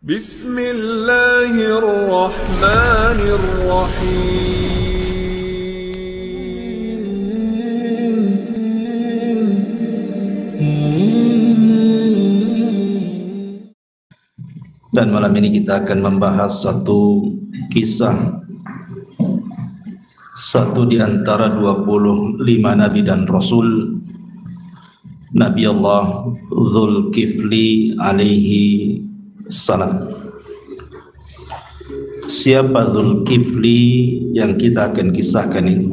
Bismillahirrahmanirrahim. Dan malam ini kita akan membahas satu kisah, satu di antara 25 Nabi dan Rasul, Nabi Allah Dzulkifli alaihi salam. Siapa Dzulkifli yang kita akan kisahkan ini?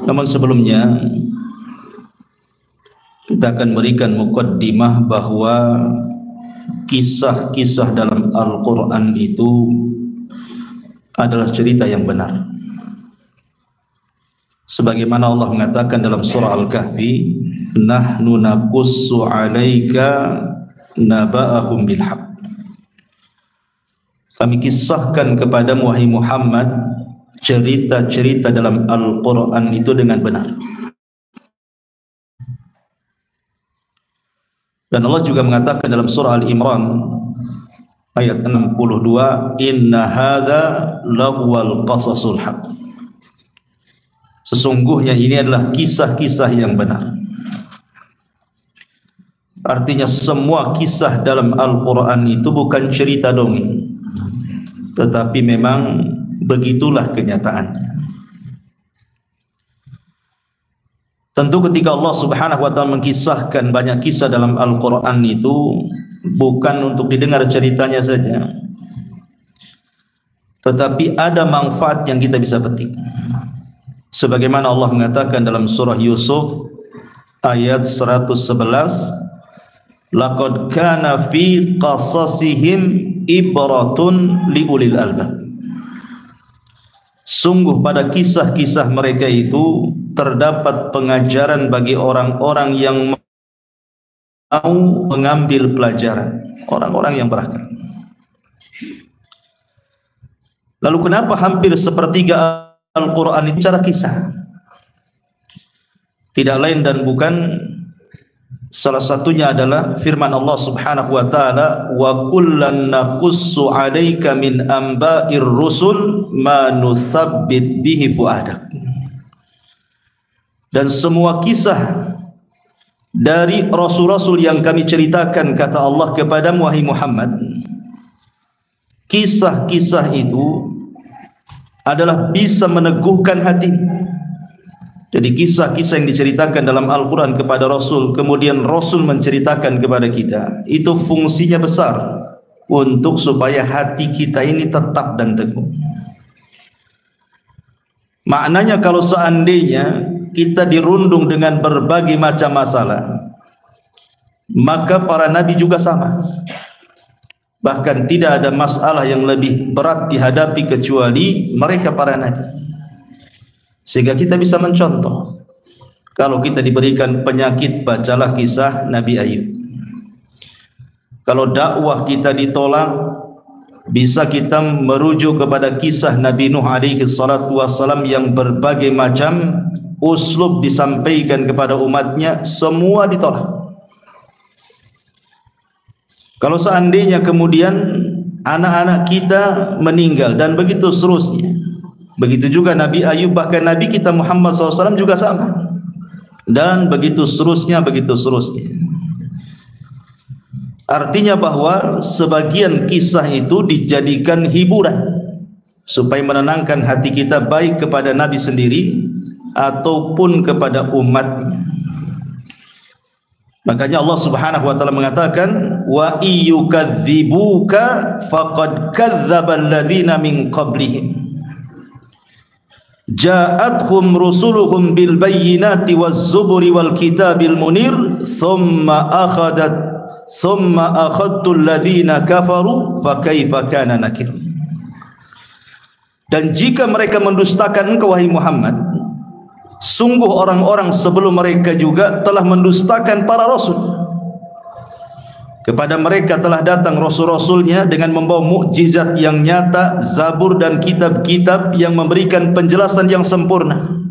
Namun sebelumnya kita akan berikan muqaddimah bahwa kisah-kisah dalam Al-Quran itu adalah cerita yang benar. Sebagaimana Allah mengatakan dalam surah Al-Kahfi, nahnu naqussu 'alaika naba'ahum bil haqq. Kami kisahkan kepadamu wahai Muhammad cerita-cerita dalam Al-Quran itu dengan benar. Dan Allah juga mengatakan dalam surah Al-Imran ayat 62, inna hadza lahuwal qasasul haq. Sesungguhnya ini adalah kisah-kisah yang benar. Artinya semua kisah dalam Al-Quran itu bukan cerita dongeng, tetapi memang begitulah kenyataannya. Tentu ketika Allah Subhanahu wa taala mengkisahkan banyak kisah dalam Al-Quran itu bukan untuk didengar ceritanya saja, tetapi ada manfaat yang kita bisa petik. Sebagaimana Allah mengatakan dalam surah Yusuf ayat 111, laqad kana fi qasasihim ibratun liulil albab. Sungguh pada kisah-kisah mereka itu terdapat pengajaran bagi orang-orang yang mau mengambil pelajaran, orang-orang yang berakal. Lalu kenapa hampir sepertiga Al-Quran itu cara kisah? Tidak lain dan bukan, salah satunya adalah firman Allah Subhanahu wa taala, wa kullan naqussu 'alaika min amba'ir rusul ma nutsabbit bihi fuadak. Dan semua kisah dari rasul-rasul yang kami ceritakan, kata Allah kepadamu wahai Muhammad, kisah-kisah itu adalah bisa meneguhkan hati. Jadi kisah-kisah yang diceritakan dalam Al-Quran kepada Rasul, kemudian Rasul menceritakan kepada kita, itu fungsinya besar untuk supaya hati kita ini tetap dan teguh. Maknanya kalau seandainya kita dirundung dengan berbagai macam masalah, maka para nabi juga sama. Bahkan tidak ada masalah yang lebih berat dihadapi kecuali mereka para nabi. Sehingga kita bisa mencontoh. Kalau kita diberikan penyakit, bacalah kisah Nabi Ayub. Kalau dakwah kita ditolak, bisa kita merujuk kepada kisah Nabi Nuh alaihi salatu wassalam yang berbagai macam uslub disampaikan kepada umatnya, semua ditolak. Kalau seandainya kemudian anak-anak kita meninggal dan begitu seterusnya, begitu juga Nabi Ayub, bahkan Nabi kita Muhammad SAW juga sama, dan begitu seterusnya, begitu seterusnya. Artinya bahwa sebagian kisah itu dijadikan hiburan supaya menenangkan hati kita, baik kepada Nabi sendiri ataupun kepada umatnya. Makanya Allah Subhanahu wa taala mengatakan, wa iyukadzibuka faqad kadzdzabal ladzina min qablihim ja'atuhum rusuluhum bil bayyinati waz zuburi wal kitabil munir thumma akhadtu alladhina kafaru fa kaifa kana nakir. Dan jika mereka mendustakan engkau wahai Muhammad, sungguh orang-orang sebelum mereka juga telah mendustakan para rasul. Kepada mereka telah datang rasul-rasulnya dengan membawa mukjizat yang nyata, zabur dan kitab-kitab yang memberikan penjelasan yang sempurna.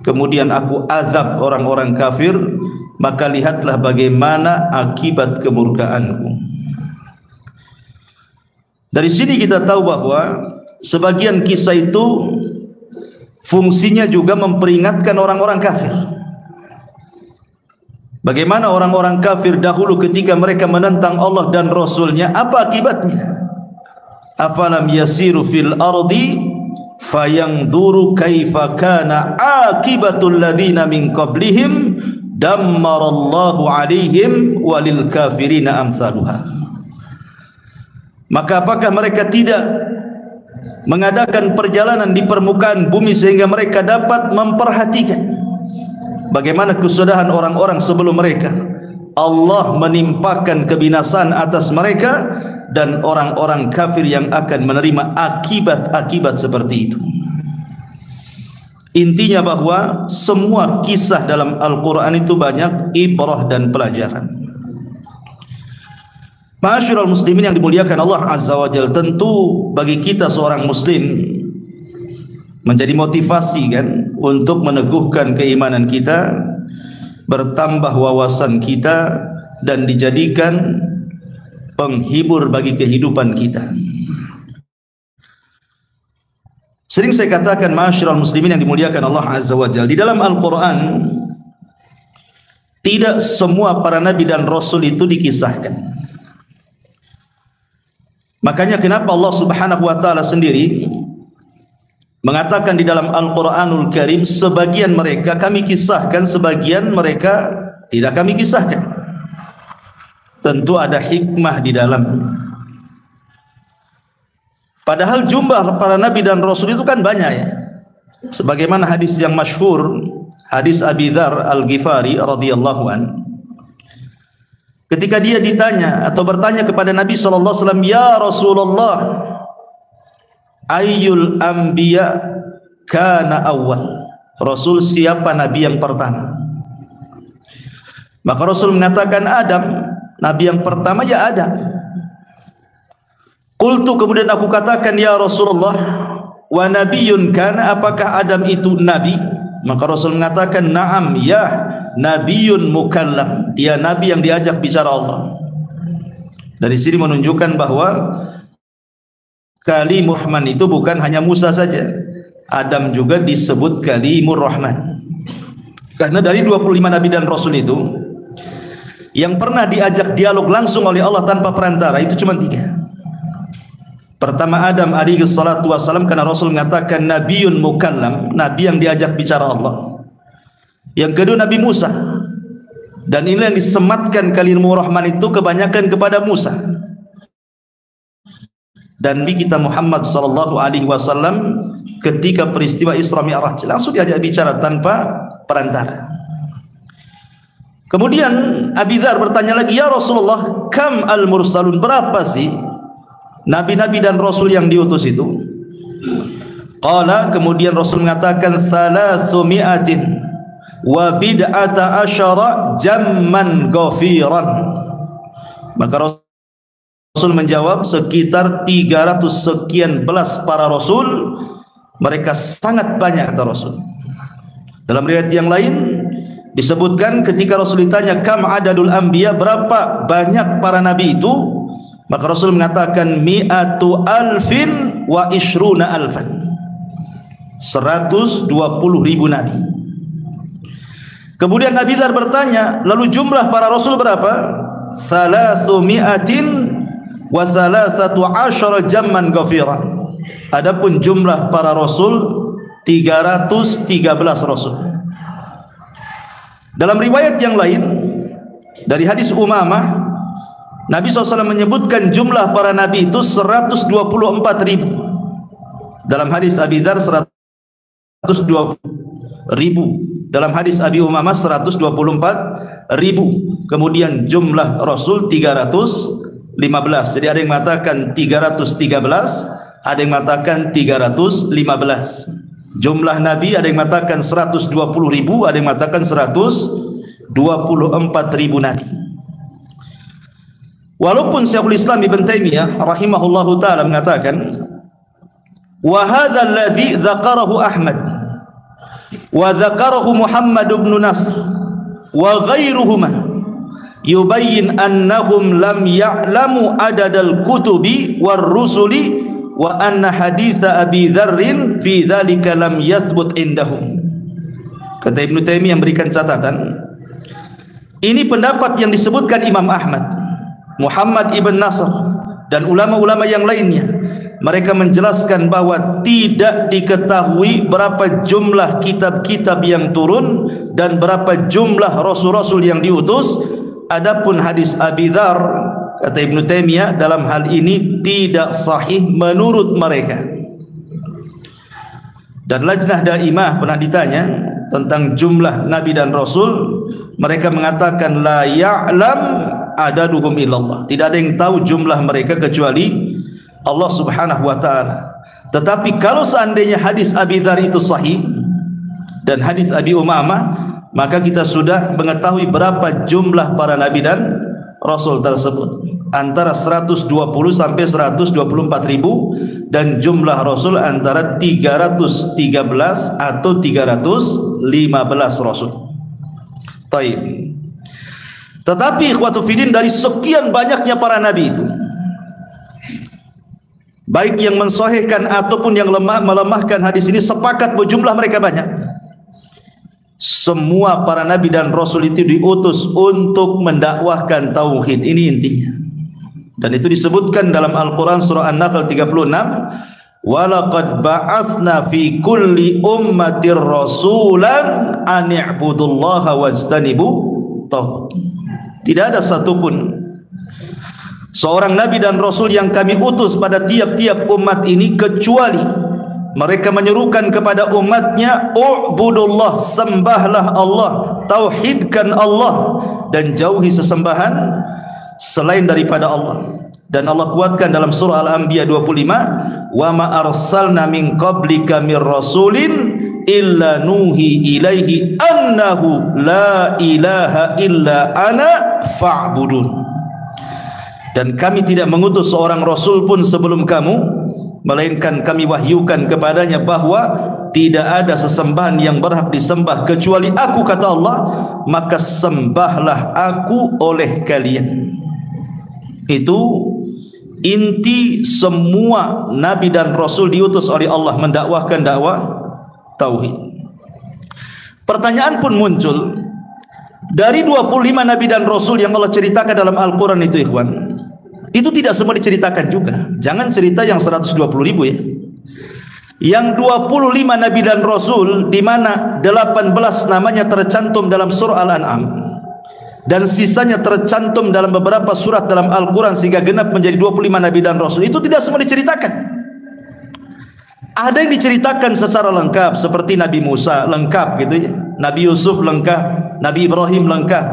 Kemudian aku azab orang-orang kafir maka lihatlah bagaimana akibat kemurkaanku. Dari sini kita tahu bahwa sebagian kisah itu fungsinya juga memperingatkan orang-orang kafir. Bagaimana orang-orang kafir dahulu ketika mereka menentang Allah dan Rasulnya, apa akibatnya? Afalam yasiru fil ardi fayanzuru kaifa kana akibatul ladzina min qablihim dammarallahu alaihim walil kafirina amsaluha. Maka apakah mereka tidak mengadakan perjalanan di permukaan bumi sehingga mereka dapat memperhatikan bagaimana kesudahan orang-orang sebelum mereka? Allah menimpakan kebinasaan atas mereka dan orang-orang kafir yang akan menerima akibat-akibat seperti itu. Intinya bahwa semua kisah dalam Al-Quran itu banyak ibrah dan pelajaran. Ma'asyiral muslimin yang dimuliakan Allah Azza wa Jalla, tentu bagi kita seorang muslim menjadi motivasi kan untuk meneguhkan keimanan kita, bertambah wawasan kita, dan dijadikan penghibur bagi kehidupan kita. Sering saya katakan, ma'asyiral muslimin yang dimuliakan Allah Azza wa Jalla, di dalam Al-Quran tidak semua para nabi dan rasul itu dikisahkan. Makanya kenapa Allah Subhanahu wa taala sendiri mengatakan di dalam Al-Qur'anul Karim, sebagian mereka kami kisahkan, sebagian mereka tidak kami kisahkan. Tentu ada hikmah di dalamnya. Padahal jumlah para nabi dan rasul itu kan banyak ya. Sebagaimana hadis yang masyhur, hadis Abi Dzar Al-Ghifari radhiyallahu an, ketika dia ditanya atau bertanya kepada Nabi sallallahu alaihi wasallam, "Ya Rasulullah, ayyul anbiya kana awwal?" Rasul, siapa nabi yang pertama? Maka Rasul mengatakan Adam. Nabi yang pertama ya Adam. Qultu, kemudian aku katakan, "Ya Rasulullah, wa nabiyyun kana?" Apakah Adam itu nabi? Maka Rasul mengatakan, "Na'am, ya, nabiyyun mukallam." Dia nabi yang diajak bicara Allah. Dari sini menunjukkan bahwa Kalimur Rahman itu bukan hanya Musa saja. Adam juga disebut Kalimur Rahman. Karena dari 25 nabi dan rasul itu, yang pernah diajak dialog langsung oleh Allah tanpa perantara itu cuma 3. Pertama Adam alaihi salatu wassalam, karena Rasul mengatakan nabiyyun mukallam, nabi yang diajak bicara Allah. Yang kedua Nabi Musa, dan ini yang disematkan Kalimur Rahman itu kebanyakan kepada Musa. Dan di kita Muhammad sallallahu alaihi wasallam ketika peristiwa Isra Mi'raj langsung diajak bicara tanpa perantara. Kemudian Abi Dzar bertanya lagi, "Ya Rasulullah, kam al-mursalun?" Berapa sih nabi-nabi dan rasul yang diutus itu? Qala, kemudian Rasul mengatakan 300 wa bid'ata asyara jamman ghafiran. Maka Rasul menjawab sekitar 300 sekian belas para rasul. Mereka sangat banyak, kata Rasul. Dalam riwayat yang lain disebutkan ketika Rasul ditanya kam adadul anbiya, berapa banyak para nabi itu, maka Rasul mengatakan mi'atu alfin wa ishruna alfan, 120.000 nabi. Kemudian Nabi Dzar bertanya, lalu jumlah para rasul berapa? 300 wa 13 jamman ghafiran. Adapun jumlah para rasul 313 rasul. Dalam riwayat yang lain dari hadis Umamah, Nabi SAW menyebutkan jumlah para nabi itu 124.000. Dalam hadis Abi Dzar 120.000. Dalam hadis Abi Umamah 124.000. Kemudian jumlah rasul 315. Jadi ada yang mengatakan 313, ada yang mengatakan 315. Jumlah nabi ada yang mengatakan 120.000, ada yang mengatakan 124.000 nabi. Walaupun Syekhul Islam Ibn Taimiyah rahimahullahu taala mengatakan, wa hadza alladhi dzakarahu Ahmad wa dzakarahu Muhammad ibn Nasr wa ghairuhuma yubayyin annahum lam ya'lamu adadal kutubi war rusuli wa anna haditha Abi Dzarrin fi dzalika lam yathbut indahum. Kata Ibnu Taimiyah memberikan catatan, ini pendapat yang disebutkan Imam Ahmad, Muhammad ibn Nasr dan ulama-ulama yang lainnya. Mereka menjelaskan bahwa tidak diketahui berapa jumlah kitab-kitab yang turun dan berapa jumlah rasul-rasul yang diutus. Adapun hadis Abi Dzar, kata Ibnu Taimiyah, dalam hal ini tidak sahih menurut mereka. Dan Lajnah Daimah pernah ditanya tentang jumlah nabi dan rasul, mereka mengatakan la ya'lam adaduhum illallah, tidak ada yang tahu jumlah mereka kecuali Allah Subhanahu wa taala. Tetapi kalau seandainya hadis Abi Dzar itu sahih dan hadis Abi Umamah, maka kita sudah mengetahui berapa jumlah para nabi dan rasul tersebut, antara 120 sampai 124 ribu, dan jumlah rasul antara 313 atau 315 rasul. Taib. Tetapi ikhwatu fillah, dari sekian banyaknya para nabi itu, baik yang mensahihkan ataupun yang melemahkan hadis ini, sepakat bahwa jumlah mereka banyak. Semua para nabi dan rasul itu diutus untuk mendakwahkan tauhid. Ini intinya. Dan itu disebutkan dalam Al-Quran surah An-Nahl 36, walaqad ba'atsna fi kulli ummatir rasulan an i'budullaha wajtanibu taghut. Tidak ada satupun seorang nabi dan rasul yang kami utus pada tiap-tiap umat ini kecuali mereka menyerukan kepada umatnya, u'budullah, sembahlah Allah, tauhidkan Allah, dan jauhi sesembahan selain daripada Allah. Dan Allah kuatkan dalam surah Al-Anbiya 25, wa ma arsalna min qablika mir rasulin illa nuhi ilaihi annahu la ilaha illa ana fa'budun. Dan kami tidak mengutus seorang rasul pun sebelum kamu, melainkan kami wahyukan kepadanya bahwa tidak ada sesembahan yang berhak disembah kecuali aku, kata Allah, maka sembahlah aku oleh kalian. Itu inti semua nabi dan rasul diutus oleh Allah mendakwahkan dakwah tauhid. Pertanyaan pun muncul, dari 25 nabi dan rasul yang Allah ceritakan dalam Al-Quran itu, ikhwan, itu tidak semua diceritakan juga. Jangan cerita yang 120 ribu ya. Yang 25 nabi dan rasul, di mana 18 namanya tercantum dalam surah Al-An'am dan sisanya tercantum dalam beberapa surat dalam Al-Quran sehingga genap menjadi 25 nabi dan rasul, itu tidak semua diceritakan. Ada yang diceritakan secara lengkap seperti Nabi Musa lengkap gitu ya, Nabi Yusuf lengkap, Nabi Ibrahim lengkap.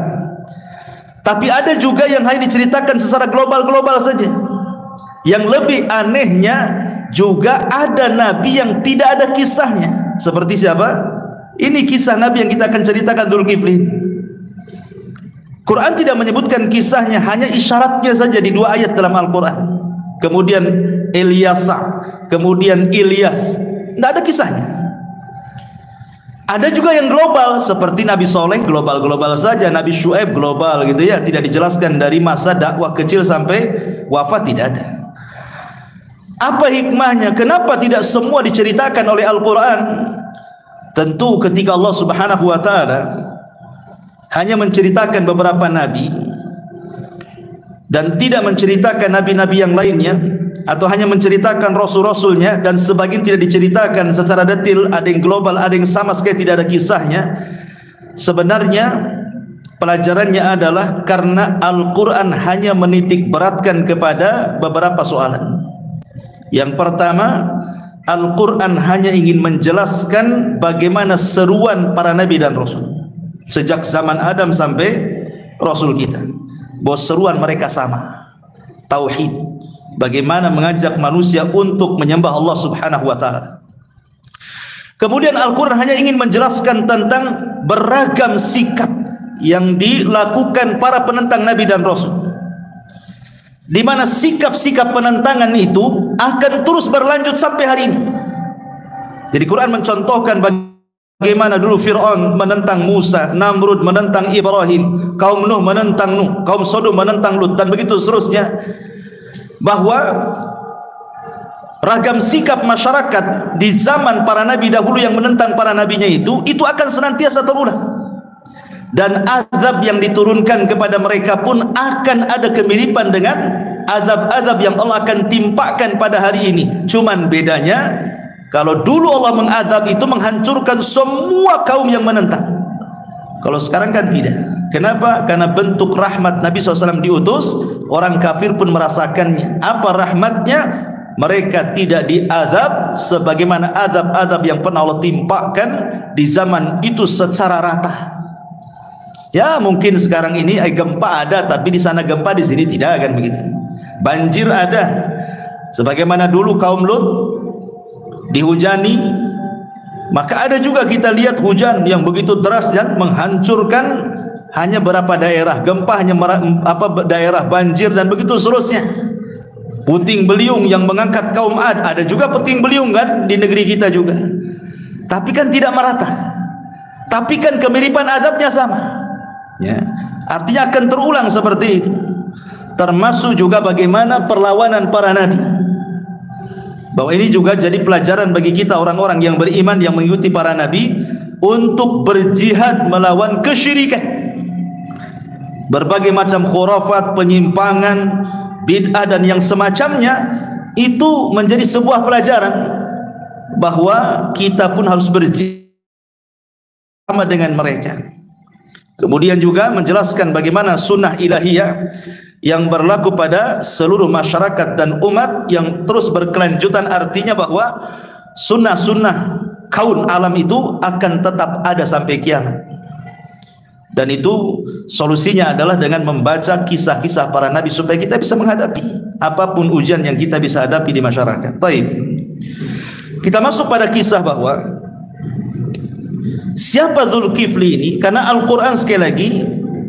Tapi ada juga yang hanya diceritakan secara global-global saja. Yang lebih anehnya, juga ada nabi yang tidak ada kisahnya. Seperti siapa? Ini kisah nabi yang kita akan ceritakan, Dzulkifli. Quran tidak menyebutkan kisahnya, hanya isyaratnya saja di 2 ayat dalam Al-Quran. Kemudian Ilyasa, kemudian Ilyas, tidak ada kisahnya. Ada juga yang global seperti Nabi Soleh, global-global saja, Nabi Syuaib global gitu ya, tidak dijelaskan dari masa dakwah kecil sampai wafat, tidak ada. Apa hikmahnya? Kenapa tidak semua diceritakan oleh Al-Quran? Tentu ketika Allah Subhanahu wa ta'ala hanya menceritakan beberapa nabi dan tidak menceritakan nabi-nabi yang lainnya, atau hanya menceritakan rasul-rasulnya dan sebagian tidak diceritakan secara detail, ada yang global, ada yang sama sekali tidak ada kisahnya. Sebenarnya pelajarannya adalah karena Al-Quran hanya menitik beratkan kepada beberapa soalan. Yang pertama, Al-Quran hanya ingin menjelaskan bagaimana seruan para nabi dan rasul sejak zaman Adam sampai rasul kita, bahwa seruan mereka sama, tauhid. Bagaimana mengajak manusia untuk menyembah Allah Subhanahu wa ta'ala. Kemudian Al-Quran hanya ingin menjelaskan tentang beragam sikap yang dilakukan para penentang Nabi dan Rasul, di mana sikap-sikap penentangan itu akan terus berlanjut sampai hari ini. Jadi Quran mencontohkan bagaimana Bagaimana dulu Fir'aun menentang Musa, Namrud menentang Ibrahim, kaum Nuh menentang Nuh, kaum Sodom menentang Lut, dan begitu seterusnya. Bahwa ragam sikap masyarakat di zaman para nabi dahulu yang menentang para nabinya itu akan senantiasa terulang. Dan azab yang diturunkan kepada mereka pun akan ada kemiripan dengan azab-azab yang Allah akan timpakan pada hari ini. Cuman bedanya, kalau dulu Allah mengazab itu menghancurkan semua kaum yang menentang. Kalau sekarang kan tidak. Kenapa? Karena bentuk rahmat Nabi SAW diutus, orang kafir pun merasakannya. Apa rahmatnya? Mereka tidak diazab sebagaimana azab-azab yang pernah Allah timpakan di zaman itu secara rata. Ya mungkin sekarang ini gempa ada, tapi di sana gempa, di sini tidak, kan begitu. Banjir ada, sebagaimana dulu kaum Lut dihujani, maka ada juga kita lihat hujan yang begitu deras dan menghancurkan hanya beberapa daerah, gempa hanya daerah, banjir dan begitu seterusnya. Puting beliung yang mengangkat kaum Ad, ada juga puting beliung kan di negeri kita juga, tapi kan tidak merata, tapi kan kemiripan azabnya sama, ya. Artinya akan terulang seperti itu. Termasuk juga bagaimana perlawanan para nabi, bahwa ini juga jadi pelajaran bagi kita orang-orang yang beriman yang mengikuti para nabi untuk berjihad melawan kesyirikan, berbagai macam khurafat, penyimpangan, bid'ah dan yang semacamnya. Itu menjadi sebuah pelajaran bahwa kita pun harus berjihad sama dengan mereka. Kemudian juga menjelaskan bagaimana sunnah ilahiyah yang berlaku pada seluruh masyarakat dan umat yang terus berkelanjutan. Artinya bahwa sunnah-sunnah kaun alam itu akan tetap ada sampai kiamat. Dan itu solusinya adalah dengan membaca kisah-kisah para nabi supaya kita bisa menghadapi apapun ujian yang kita bisa hadapi di masyarakat. Baik, kita masuk pada kisah bahwa siapa Dzulkifli ini, karena Al-Quran sekali lagi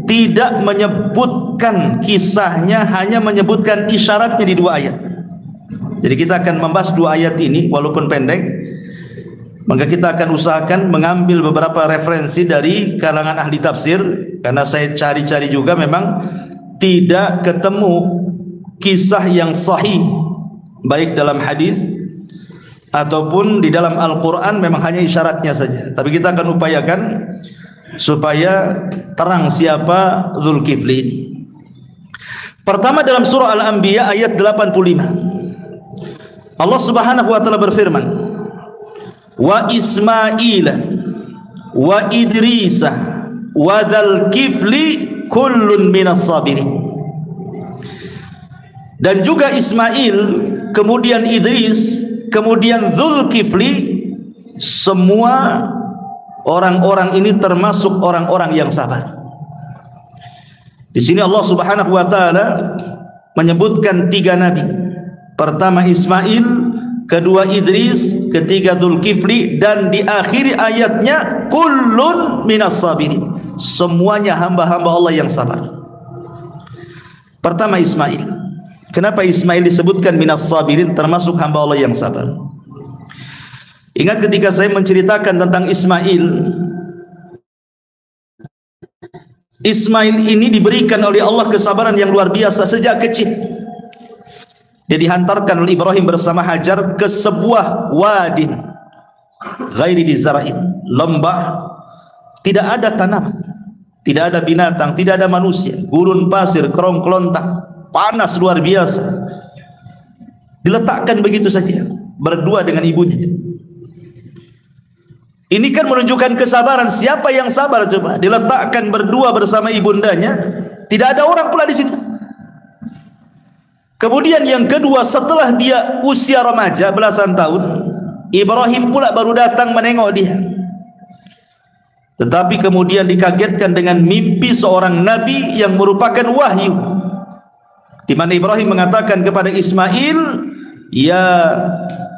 tidak menyebutkan kisahnya, hanya menyebutkan isyaratnya di 2 ayat. Jadi kita akan membahas 2 ayat ini walaupun pendek, maka kita akan usahakan mengambil beberapa referensi dari kalangan ahli tafsir, karena saya cari-cari juga memang tidak ketemu kisah yang sahih baik dalam hadis ataupun di dalam Al-Quran, memang hanya isyaratnya saja. Tapi kita akan upayakan supaya terang siapa Dzulkifli ini. Pertama, dalam surah Al-Anbiya ayat 85, Allah Subhanahu wa taala berfirman, wa Ismaila wa Idrisa wa Dzulkifli kullun minas sabirin. Dan juga Ismail, kemudian Idris, kemudian Dzulkifli, semua orang-orang ini termasuk orang-orang yang sabar. Di sini Allah Subhanahu wa taala menyebutkan 3 nabi. Pertama Ismail, kedua Idris, ketiga Dzulkifli, dan di akhir ayatnya kullun minas sabirin, semuanya hamba-hamba Allah yang sabar. Pertama Ismail. Kenapa Ismail disebutkan minas sabirin, termasuk hamba Allah yang sabar? Ingat ketika saya menceritakan tentang Ismail, Ismail ini diberikan oleh Allah kesabaran yang luar biasa sejak kecil. Dia dihantarkan oleh Ibrahim bersama Hajar ke sebuah wadin ghairi dizara'in, lembah, tidak ada tanaman, tidak ada binatang, tidak ada manusia, gurun pasir, kerong kelontang, panas luar biasa. Diletakkan begitu saja berdua dengan ibunya. Ini kan menunjukkan kesabaran. Siapa yang sabar coba? Diletakkan berdua bersama ibundanya, tidak ada orang pula di situ. Kemudian yang kedua, setelah dia usia remaja belasan tahun, Ibrahim pula baru datang menengok dia. Tetapi kemudian dikagetkan dengan mimpi seorang nabi yang merupakan wahyu, di mana Ibrahim mengatakan kepada Ismail, ya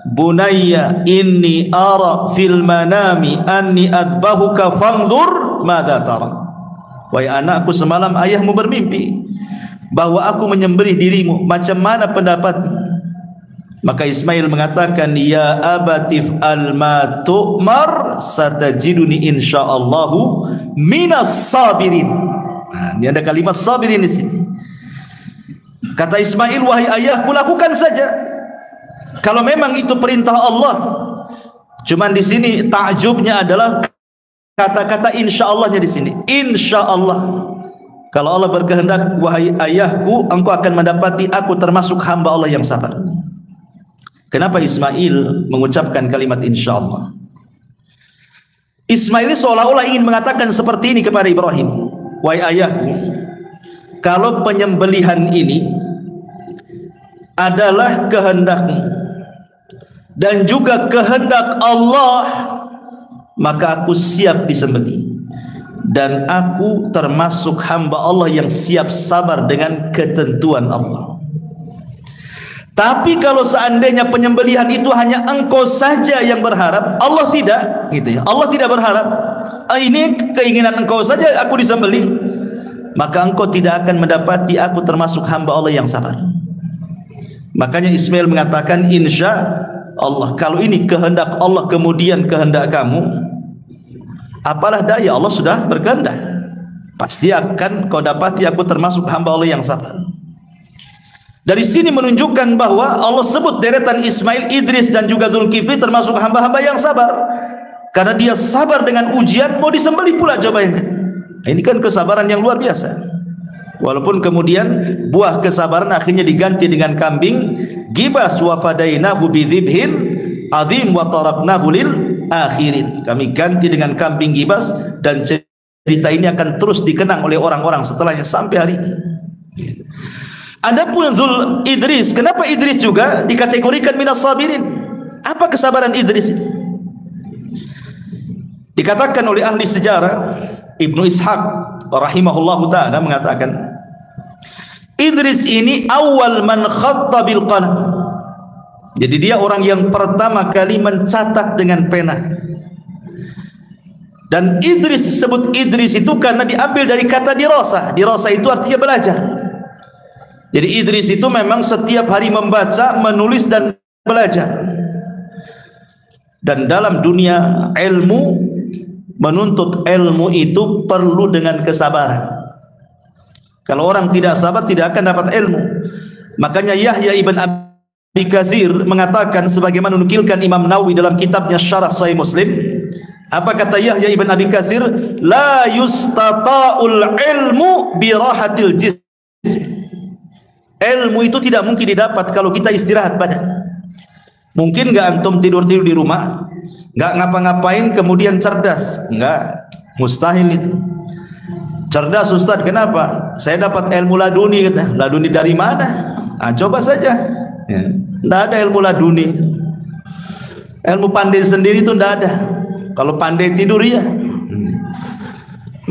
bunayya inni ara fil manami anni adbahuka fanzur madza tara. Wahai anakku, semalam ayahmu bermimpi bahwa aku menyembelih dirimu, macam mana pendapatmu? Maka Ismail mengatakan, ya abatif al-ma tu'mar satajiduni insyaallahu minas sabirin. Nah, ini ada kalimat sabirin di sini. Kata Ismail, wahai ayahku, lakukan saja kalau memang itu perintah Allah. Cuman di sini takjubnya adalah kata-kata insyaallah-nya di sini. Insyaallah. Kalau Allah berkehendak, wahai ayahku, engkau akan mendapati aku termasuk hamba Allah yang sabar. Kenapa Ismail mengucapkan kalimat insyaallah? Ismail seolah-olah ingin mengatakan seperti ini kepada Ibrahim, wahai ayahku, kalau penyembelihan ini adalah kehendakmu dan juga kehendak Allah, maka aku siap disembelih, dan aku termasuk hamba Allah yang siap sabar dengan ketentuan Allah. Tapi kalau seandainya penyembelihan itu hanya engkau saja yang berharap, Allah tidak, gitu ya. Allah tidak berharap, ini keinginan engkau saja aku disembelih, maka engkau tidak akan mendapati aku termasuk hamba Allah yang sabar. Makanya Ismail mengatakan insya Allah, kalau ini kehendak Allah kemudian kehendak kamu, apalah daya, Allah sudah berkehendak, pasti akan kau dapati aku termasuk hamba Allah yang sabar. Dari sini menunjukkan bahwa Allah sebut deretan Ismail, Idris dan juga Zulkifli termasuk hamba-hamba yang sabar, karena dia sabar dengan ujian, mau disembelih pula cobain. Ini kan kesabaran yang luar biasa. Walaupun kemudian buah kesabaran akhirnya diganti dengan kambing gibas, wa fadainahu bidzibhin azim wa taraknahu lil akhirin. Kami ganti dengan kambing gibas, dan cerita ini akan terus dikenang oleh orang-orang setelahnya sampai hari ini. Adapun Dzul Idris, kenapa Idris juga dikategorikan minas sabirin? Apa kesabaran Idris itu? Dikatakan oleh ahli sejarah, Ibnu Ishaq rahimahullahu ta'ala mengatakan, Idris ini awal man khatta bil qalam. Jadi dia orang yang pertama kali mencatat dengan pena. Dan Idris disebut Idris itu karena diambil dari kata dirasa. Dirasa itu artinya belajar. Jadi Idris itu memang setiap hari membaca, menulis dan belajar. Dan dalam dunia ilmu, menuntut ilmu itu perlu dengan kesabaran. Kalau orang tidak sabar tidak akan dapat ilmu. Makanya Yahya ibn Abi Katsir mengatakan, sebagaimana menukilkan Imam Nawawi dalam kitabnya Syarah Sahih Muslim, apa kata Yahya ibn Abi Katsir? La yustata'ul ilmu birahatil jism. Ilmu itu tidak mungkin didapat kalau kita istirahat badan. Mungkin enggak antum tidur-tidur di rumah, enggak ngapa-ngapain kemudian cerdas? Enggak, mustahil itu. Cerdas Ustaz, kenapa? Saya dapat ilmu laduni, kata. Laduni dari mana? Ah, coba saja. Ya. Enggak ada ilmu laduni. Ilmu pandai sendiri itu enggak ada. Kalau pandai tidur ya.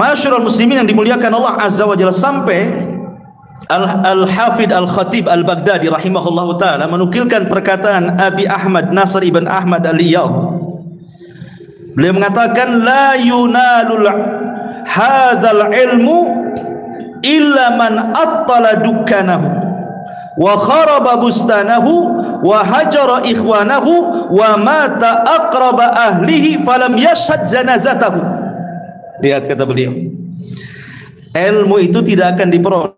Masyarul muslimin yang dimuliakan Allah Azza wa Jalla, sampai Al-Hafidh Al-Khatib Al-Baghdadi rahimahullahu ta'ala menukilkan perkataan Abi Ahmad Nasr ibn Ahmad Al-Iyad. Beliau mengatakan, la yunalul hadzal ilmu illa man attala dukkanahu wa kharaba bustanahu wa hajara ikhwanahu wa mata aqraba ahlihi falam yashhad zanazatahu. Lihat kata beliau, ilmu itu tidak akan diperoleh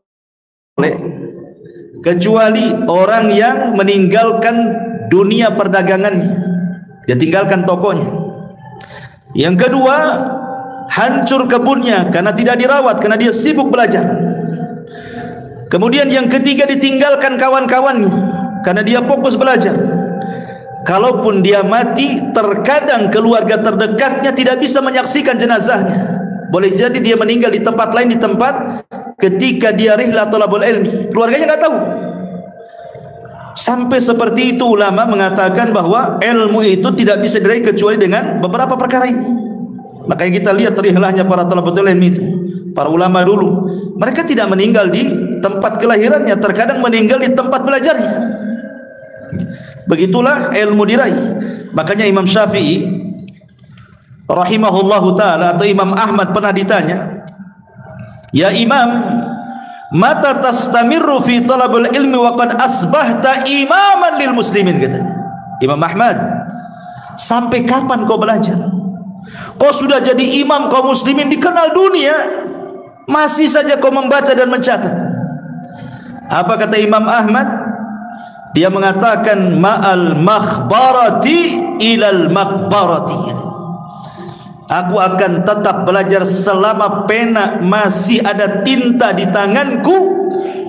kecuali orang yang meninggalkan dunia perdagangannya, dia tinggalkan tokonya. Yang kedua, hancur kebunnya karena tidak dirawat, karena dia sibuk belajar. Kemudian yang ketiga, ditinggalkan kawan-kawannya karena dia fokus belajar. Kalaupun dia mati, terkadang keluarga terdekatnya tidak bisa menyaksikan jenazahnya. Boleh jadi dia meninggal di tempat lain, di tempat ketika dia rihlah thalabul ilmi, keluarganya enggak tahu. Sampai seperti itu ulama mengatakan bahwa ilmu itu tidak bisa diraih kecuali dengan beberapa perkara ini. Makanya kita lihat rihlahnya para thalabul ilmi itu, para ulama dulu, mereka tidak meninggal di tempat kelahirannya, terkadang meninggal di tempat belajarnya. Begitulah ilmu diraih. Makanya Imam Syafi'i rahimahullahu ta'ala atau Imam Ahmad pernah ditanya, ya Imam, mata tastamirru fi talabul ilmi wa qad asbahta imaman lil muslimin, katanya Imam Ahmad. Sampai kapan kau belajar? Kau sudah jadi imam kaum muslimin, dikenal dunia, masih saja kau membaca dan mencatat. Apa kata Imam Ahmad? Dia mengatakan ma'al makhbarati ilal makbarati. Aku akan tetap belajar selama pena masih ada tinta di tanganku,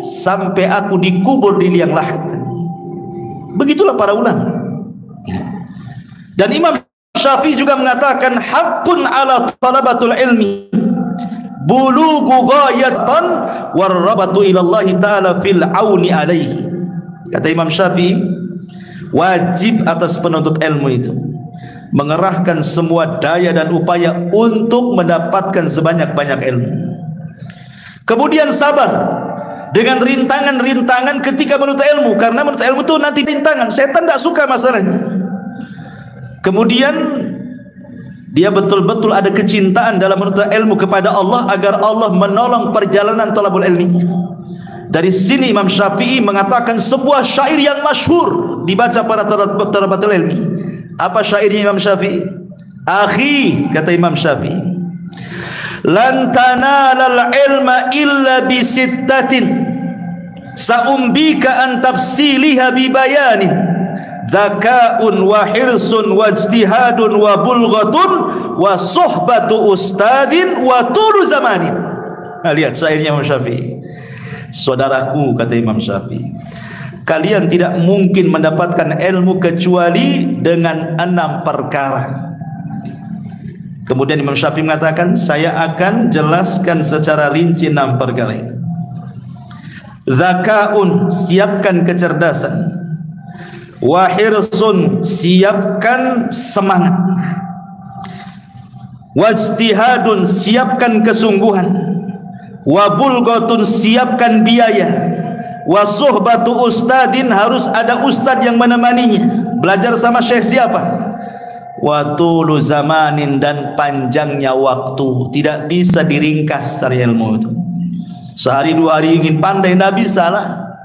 sampai aku dikubur di liang lahat. Begitulah para ulama. Dan Imam Syafi'i juga mengatakan haqqun ala talabatul ilmi bulughu ghayatan warrabatu ilallahi ta'ala fil auni alaihi. Kata Imam Syafi'i, wajib atas penuntut ilmu itu mengerahkan semua daya dan upaya untuk mendapatkan sebanyak-banyak ilmu. Kemudian sabar dengan rintangan-rintangan ketika menuntut ilmu, karena menuntut ilmu itu nanti rintangan, setan tidak suka masalahnya. Kemudian dia betul-betul ada kecintaan dalam menuntut ilmu kepada Allah agar Allah menolong perjalanan talabul ilmi. Dari sini Imam Syafi'i mengatakan sebuah syair yang masyhur dibaca para talabatul ilmi. Apa syairnya Imam Syafi'i? Akhi, kata Imam Syafi'i, lan tanalal ilma illa bisittatin sa'umbika an tafsiliha bibayanin dzaka'un wa hirsun wa ijtihadun wa bulghatun wa suhbatu ustadin wa tulu zamanin. Nah, lihat syairnya Imam Syafi'i. Saudaraku, kata Imam Syafi'i, kalian tidak mungkin mendapatkan ilmu kecuali dengan 6 perkara. Kemudian Imam Syafi'i mengatakan, saya akan jelaskan secara rinci 6 perkara itu. Dzakaun, siapkan kecerdasan. Wahirsun, siapkan semangat. Wajtihadun, siapkan kesungguhan. Wabulghatun, siapkan biaya. Wasuhbatu ustadin, harus ada ustad yang menemaninya. Belajar sama syekh siapa? Watulu zamanin, dan panjangnya waktu, tidak bisa diringkas dari ilmu itu. Sehari 2 hari ingin pandai tidak bisa lah,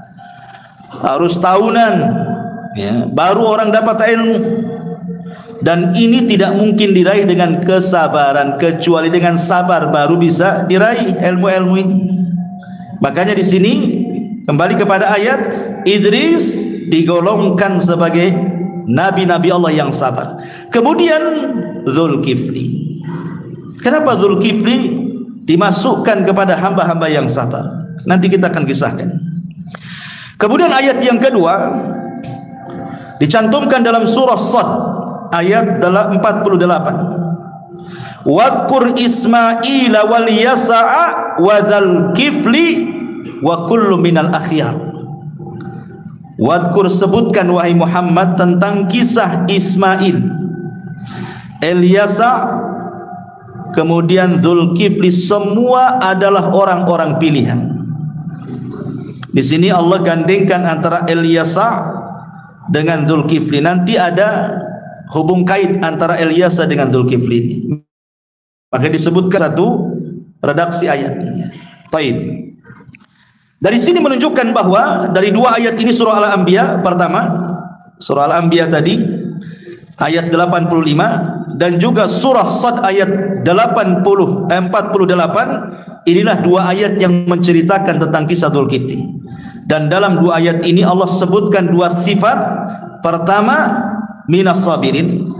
harus tahunan ya, baru orang dapat ilmu. Dan ini tidak mungkin diraih dengan kesabaran, kecuali dengan sabar baru bisa diraih ilmu-ilmu ini. Makanya di sini kembali kepada ayat, Idris digolongkan sebagai nabi-nabi Allah yang sabar. Kemudian Zulkifli. Kenapa Zulkifli dimasukkan kepada hamba-hamba yang sabar? Nanti kita akan kisahkan. Kemudian ayat yang kedua dicantumkan dalam surah Sad ayat 48. Wadhkur Ismaila wal Yasa'a wa Dzulkifli wa kullu minal akhyar. Wadhkur, sebutkan wahai Muhammad tentang kisah Ismail, Ilyasa, kemudian Dzulkifli, semua adalah orang-orang pilihan. Di sini Allah gandengkan antara Ilyasa dengan Dzulkifli. Nanti ada hubung kait antara Ilyasa dengan Dzulkifli ini. Maka disebutkan satu redaksi ayatnya. Taib. Dari sini menunjukkan bahwa dari 2 ayat ini surah Al-Anbiya pertama, surah Al-Anbiya tadi ayat 85, dan juga surah Sad ayat 48, inilah 2 ayat yang menceritakan tentang kisah Dzulkifli. Dan dalam 2 ayat ini Allah sebutkan 2 sifat. Pertama, minas sabirin,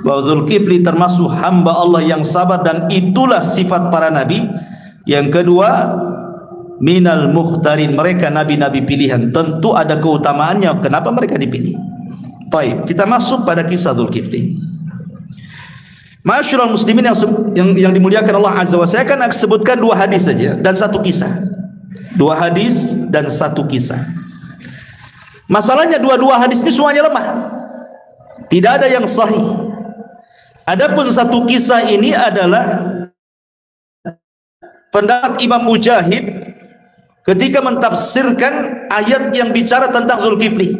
bahwa Dzulkifli termasuk hamba Allah yang sabar, dan itulah sifat para nabi. Yang kedua, minal mukhtarin, mereka nabi-nabi pilihan. Tentu ada keutamaannya kenapa mereka dipilih. Baik, kita masuk pada kisah Dzulkifli. Ma'asyiral muslimin yang dimuliakan Allah Azza wa Jalla, saya akan sebutkan 2 hadis saja dan 1 kisah. 2 hadis dan 1 kisah. Masalahnya 2 hadis ini semuanya lemah, tidak ada yang sahih. Adapun 1 kisah ini adalah pendapat Imam Mujahid ketika mentafsirkan ayat yang bicara tentang Dzulkifli.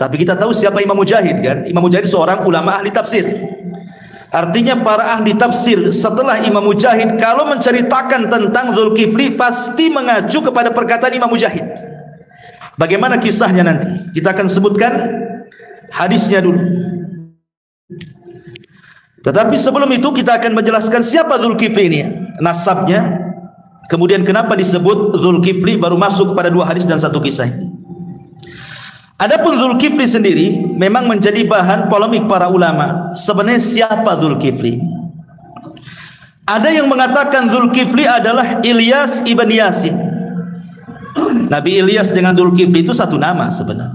Tapi kita tahu siapa Imam Mujahid kan? Imam Mujahid seorang ulama ahli tafsir. Artinya para ahli tafsir setelah Imam Mujahid kalau menceritakan tentang Zulkifli pasti mengacu kepada perkataan Imam Mujahid. Bagaimana kisahnya nanti? Kita akan sebutkan hadisnya dulu. Tetapi sebelum itu kita akan menjelaskan siapa Zulkifli ini, nasabnya, kemudian kenapa disebut Zulkifli, baru masuk kepada dua hadis dan satu kisah ini. Adapun Zulkifli sendiri memang menjadi bahan polemik para ulama. Sebenarnya siapa Zulkifli? Ada yang mengatakan Zulkifli adalah Ilyas ibn Yasin. Nabi Ilyas dengan Zulkifli itu satu nama sebenarnya.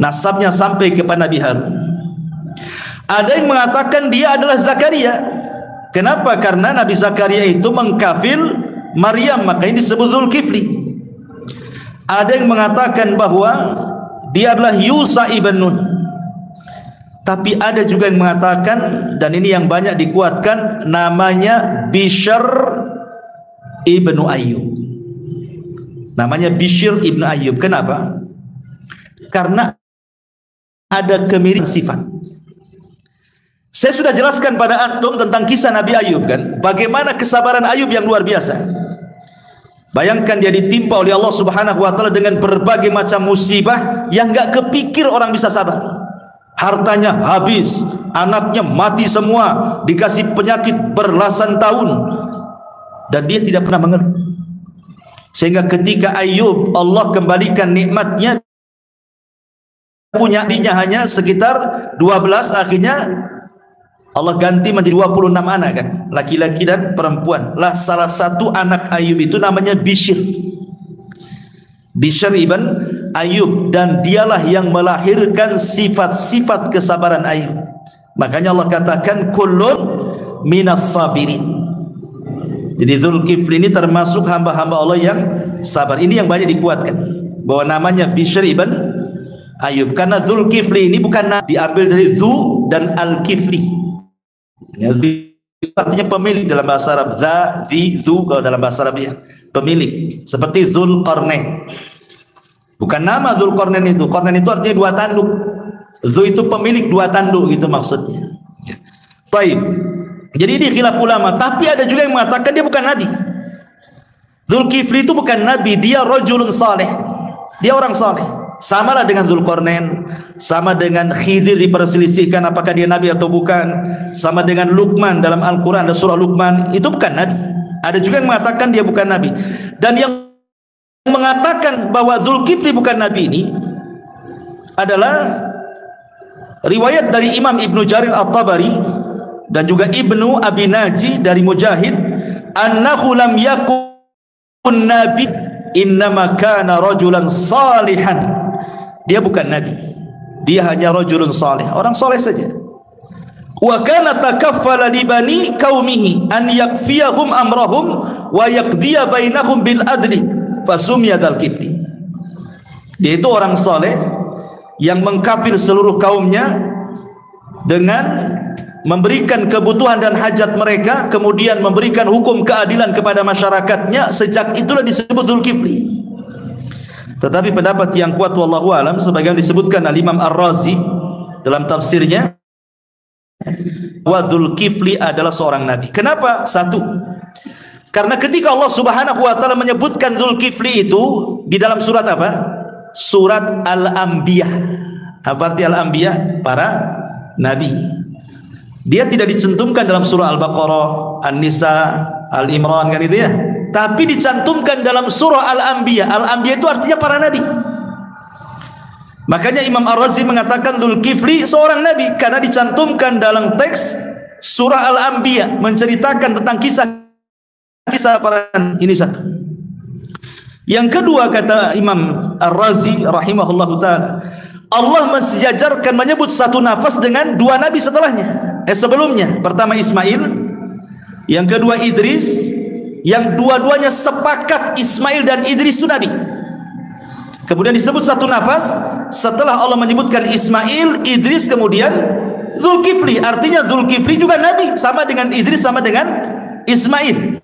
Nasabnya sampai kepada Nabi Harun. Ada yang mengatakan dia adalah Zakaria. Kenapa? Karena Nabi Zakaria itu mengkafir Maryam, makanya disebut Zulkifli. Ada yang mengatakan bahwa dia adalah Yusa ibn Nun. Tapi ada juga yang mengatakan, dan ini yang banyak dikuatkan, namanya Bishr ibnu Ayyub. Namanya Bishr ibnu Ayyub. Kenapa? Karena ada kemiripan sifat. Saya sudah jelaskan pada antum tentang kisah Nabi Ayyub kan, bagaimana kesabaran Ayyub yang luar biasa. Bayangkan dia ditimpa oleh Allah Subhanahu wa taala dengan berbagai macam musibah yang enggak kepikir orang bisa sabar. Hartanya habis, anaknya mati semua, dikasih penyakit berlasan tahun, dan dia tidak pernah mengeluh. Sehingga ketika Ayyub Allah kembalikan nikmatnya, punya adiknya hanya sekitar 12, akhirnya Allah ganti menjadi 26 anak kan, laki-laki dan perempuan. Lah salah satu anak Ayyub itu namanya Bishr ibn Ayyub, dan dialah yang melahirkan sifat-sifat kesabaran Ayyub. Makanya Allah katakan kullun minas sabirin. Jadi Zulkifli ini termasuk hamba-hamba Allah yang sabar. Ini yang banyak dikuatkan bahwa namanya Bishr ibn Ayyub karena Zulkifli ini bukan diambil dari Zu dan Al-Kifli. Ya, artinya pemilik dalam bahasa Arab. Zu kalau dalam bahasa Arab ya, pemilik. Seperti Zulkarnain. Bukan nama Zulkarnain itu. Qarnain itu artinya dua tanduk. Zu itu pemilik dua tanduk, gitu maksudnya. Baik. Jadi ini khilaf ulama. Tapi ada juga yang mengatakan dia bukan nabi. Zulkifli itu bukan nabi, dia rajulun saleh. Dia orang saleh. Samalah dengan Zulkarnain, sama dengan Khidir diperselisihkan apakah dia nabi atau bukan, sama dengan Luqman dalam Al-Quran ada surah Luqman, itu bukan nabi. Ada juga yang mengatakan dia bukan nabi. Dan yang mengatakan bahwa Zulkifli bukan nabi ini adalah riwayat dari Imam Ibnu Jarir At-Tabari dan juga Ibnu Abi Naji dari Mujahid, annahu lam yakun nabi innama kana rajulan salihan. Dia bukan nabi, dia hanya rajulun saleh, orang saleh saja. Wa kana takaffala li bani qaumihi an yakfiyahum amrahum wa yaqdiya bainahum bil adli fasumya Zulkifli. Dia itu orang saleh yang mengkafil seluruh kaumnya dengan memberikan kebutuhan dan hajat mereka, kemudian memberikan hukum keadilan kepada masyarakatnya. Sejak itulah disebut Zulkifli. Tetapi pendapat yang kuat wallahu alam, sebagaimana disebutkan Al-Imam Ar-Razi dalam tafsirnya, bahwa Zulkifli adalah seorang nabi. Kenapa? Satu, karena ketika Allah Subhanahu wa taala menyebutkan Zulkifli itu di dalam surat apa? Surat Al-Anbiya. Apa arti Al-Anbiya? Para nabi. Dia tidak dicantumkan dalam surah Al-Baqarah, An-Nisa, Al-Imran kan itu ya. Tapi dicantumkan dalam surah Al-Anbiya. Al-Anbiya itu artinya para nabi. Makanya Imam Ar-Razi mengatakan Zulkifli seorang nabi karena dicantumkan dalam teks surah Al-Anbiya, menceritakan tentang kisah para nabi. Ini satu. Yang kedua, kata Imam Ar-Razi rahimahullahu taala, Allah mensejajarkan menyebut satu nafas dengan dua nabi setelahnya, sebelumnya. Pertama Ismail, yang kedua Idris, yang dua-duanya sepakat Ismail dan Idris itu nabi. Kemudian disebut satu nafas setelah Allah menyebutkan Ismail, Idris, kemudian Zulkifli. Artinya Zulkifli juga nabi, sama dengan Idris, sama dengan Ismail.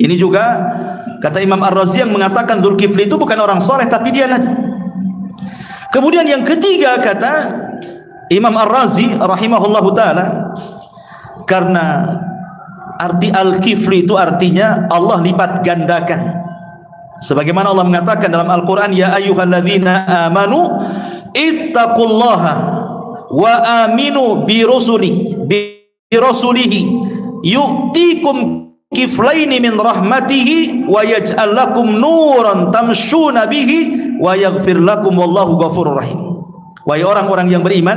Ini juga kata Imam Ar-Razi yang mengatakan Zulkifli itu bukan orang soleh, tapi dia nabi. Kemudian yang ketiga, kata Imam Ar-Razi rahimahullahu taala, karena arti al-kifli itu artinya Allah lipat gandakan. Sebagaimana Allah mengatakan dalam Al-Quran, ya ayyuhalladzina amanu ittaqullaha wa aminu bi rasulihi yu'tikum kiflaini min rahmatihi wa yaj'al lakum nuran tamshuna bihi wa yaghfir lakum wallahu ghafurur rahim. Wahai orang-orang yang beriman,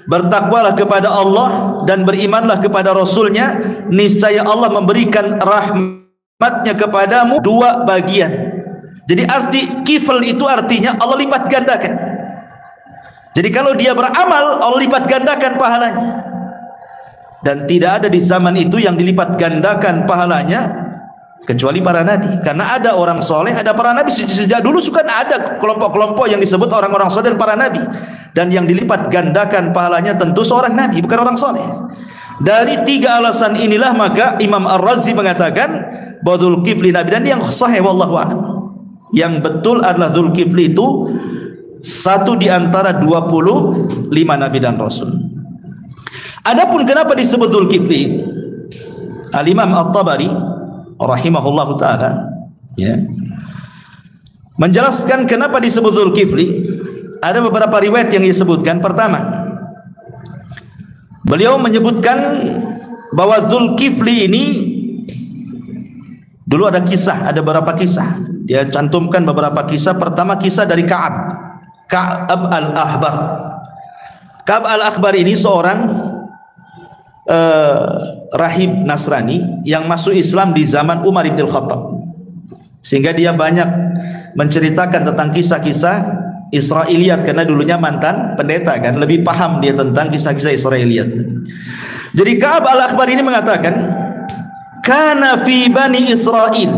bertakwalah kepada Allah dan berimanlah kepada Rasulnya, niscaya Allah memberikan rahmatnya kepadamu dua bagian. Jadi arti kifl itu artinya Allah lipat gandakan. Jadi kalau dia beramal, Allah lipat gandakan pahalanya. Dan tidak ada di zaman itu yang dilipat gandakan pahalanya kecuali para nabi. Karena ada orang soleh, ada para nabi. Sejak dulu suka ada kelompok-kelompok yang disebut orang-orang soleh dan para nabi. Dan yang dilipat gandakan pahalanya tentu seorang nabi, bukan orang soleh. Dari tiga alasan inilah maka Imam Ar-Razi mengatakan bahwa Dzulkifli nabi, dan yang sahih wallahu a'lam, yang betul adalah Dzulkifli itu satu di antara 25 nabi dan rasul. Adapun kenapa disebut Dzulkifli, Al-Imam At-Tabari rahimahullahu taala menjelaskan kenapa disebut Dzulkifli. Ada beberapa riwayat yang disebutkan. Pertama, beliau menyebutkan bahwa Dzulkifli ini dulu ada kisah, ada beberapa kisah. Dia cantumkan beberapa kisah. Pertama, kisah dari Ka'ab al-Ahbar. Ka'ab al-Ahbar ini seorang rahib Nasrani yang masuk Islam di zaman Umar bin Khattab, sehingga dia banyak menceritakan tentang kisah-kisah Israiliyat, karena dulunya mantan pendeta kan, lebih paham dia tentang kisah-kisah Israiliyat. Jadi Ka'ab al-Ahbar ini mengatakan, kana fi bani Israil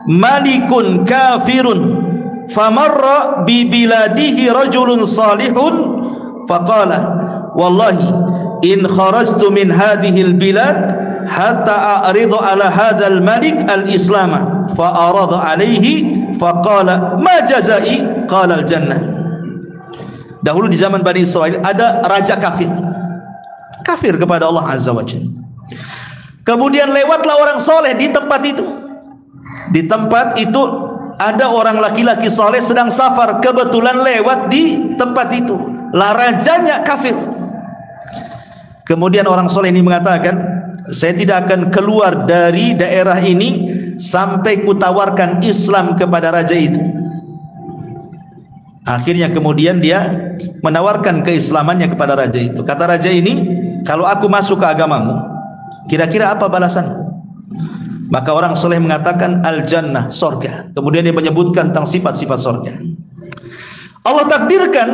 malikun kafirun famarra bi biladihi rajulun salihun faqala wallahi in kharajtu min hadhil bilad hatta a'ridu ala hadzal malik al-islama fa arada alaihi faqala ma jazai qala al-jannah. Dahulu di zaman Bani Israil ada raja kafir kepada Allah Azza wa Jalla. Kemudian lewatlah orang soleh di tempat itu. Di tempat itu ada orang laki-laki soleh sedang safar, kebetulan lewat di tempat itu. Lah rajanya kafir. Kemudian orang soleh ini mengatakan, saya tidak akan keluar dari daerah ini sampai kutawarkan Islam kepada raja itu. Akhirnya kemudian dia menawarkan keislamannya kepada raja itu. Kata raja ini, kalau aku masuk ke agamamu, kira-kira apa balasanmu? Maka orang soleh mengatakan al-jannah, sorga. Kemudian dia menyebutkan tentang sifat-sifat sorga. Allah takdirkan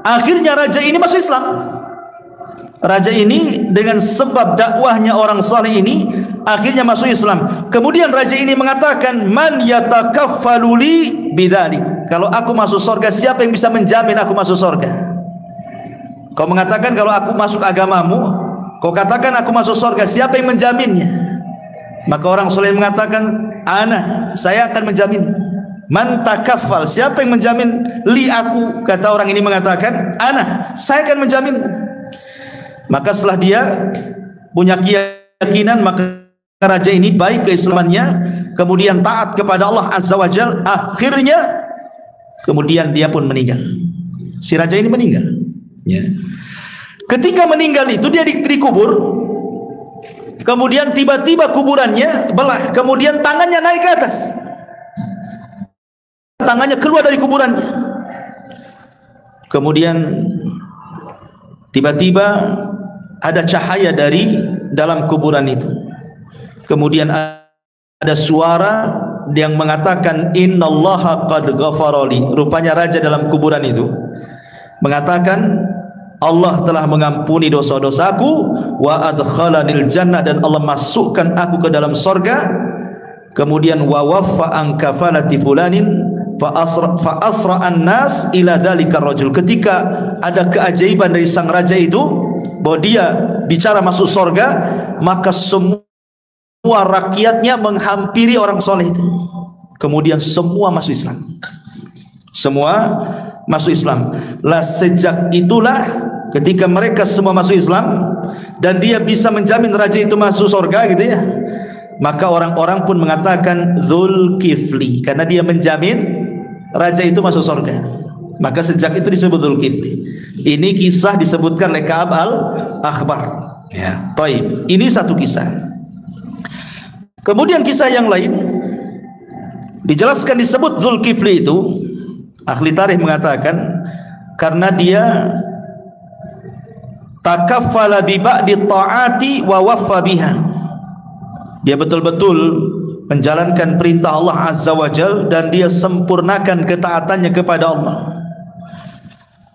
akhirnya raja ini masuk Islam. Raja ini dengan sebab dakwahnya orang saleh ini akhirnya masuk Islam. Kemudian raja ini mengatakan, man yatakaffalu li bidzalik. Kalau aku masuk surga, siapa yang bisa menjamin aku masuk surga? Kau mengatakan kalau aku masuk agamamu, kau katakan aku masuk surga, siapa yang menjaminnya? Maka orang saleh mengatakan, ana, saya akan menjamin. Man takaffal, siapa yang menjamin li aku? Kata orang ini mengatakan, ana, saya akan menjamin. Maka setelah dia punya keyakinan, maka raja ini baik keislamannya, kemudian taat kepada Allah Azza wa Jalla. Akhirnya kemudian dia pun meninggal. Si raja ini meninggal. Ketika meninggal itu dia dikubur. Kemudian tiba-tiba kuburannya belah. Kemudian tangannya naik ke atas. Tangannya keluar dari kuburannya. Kemudian tiba-tiba ada cahaya dari dalam kuburan itu. Kemudian ada suara yang mengatakan, innallaha qad ghafara li. Rupanya raja dalam kuburan itu mengatakan, Allah telah mengampuni dosa-dosaku, wa adkhalanil jannah, dan Allah masukkan aku ke dalam surga. Kemudian wa waffa an kafalati fulanin fa asra an-nas ila dzalika rajul. Ketika ada keajaiban dari sang raja itu bahwa dia bicara masuk surga, maka semua rakyatnya menghampiri orang soleh itu. Kemudian semua masuk Islam. Semua masuk Islam. Lah sejak itulah ketika mereka semua masuk Islam dan dia bisa menjamin raja itu masuk surga gitu ya, maka orang-orang pun mengatakan Dzulkifli karena dia menjamin raja itu masuk surga. Maka sejak itu disebut Dzulkifli. Ini kisah disebutkan oleh Ka'ab al-Akhbar ya. Taib. Ini satu kisah. Kemudian kisah yang lain dijelaskan disebut Dzulkifli itu, ahli tarikh mengatakan karena dia takaffala bi ba'di ta'ati wa waffa biha. Dia betul-betul menjalankan perintah Allah Azza wa Jalla dan dia sempurnakan ketaatannya kepada Allah.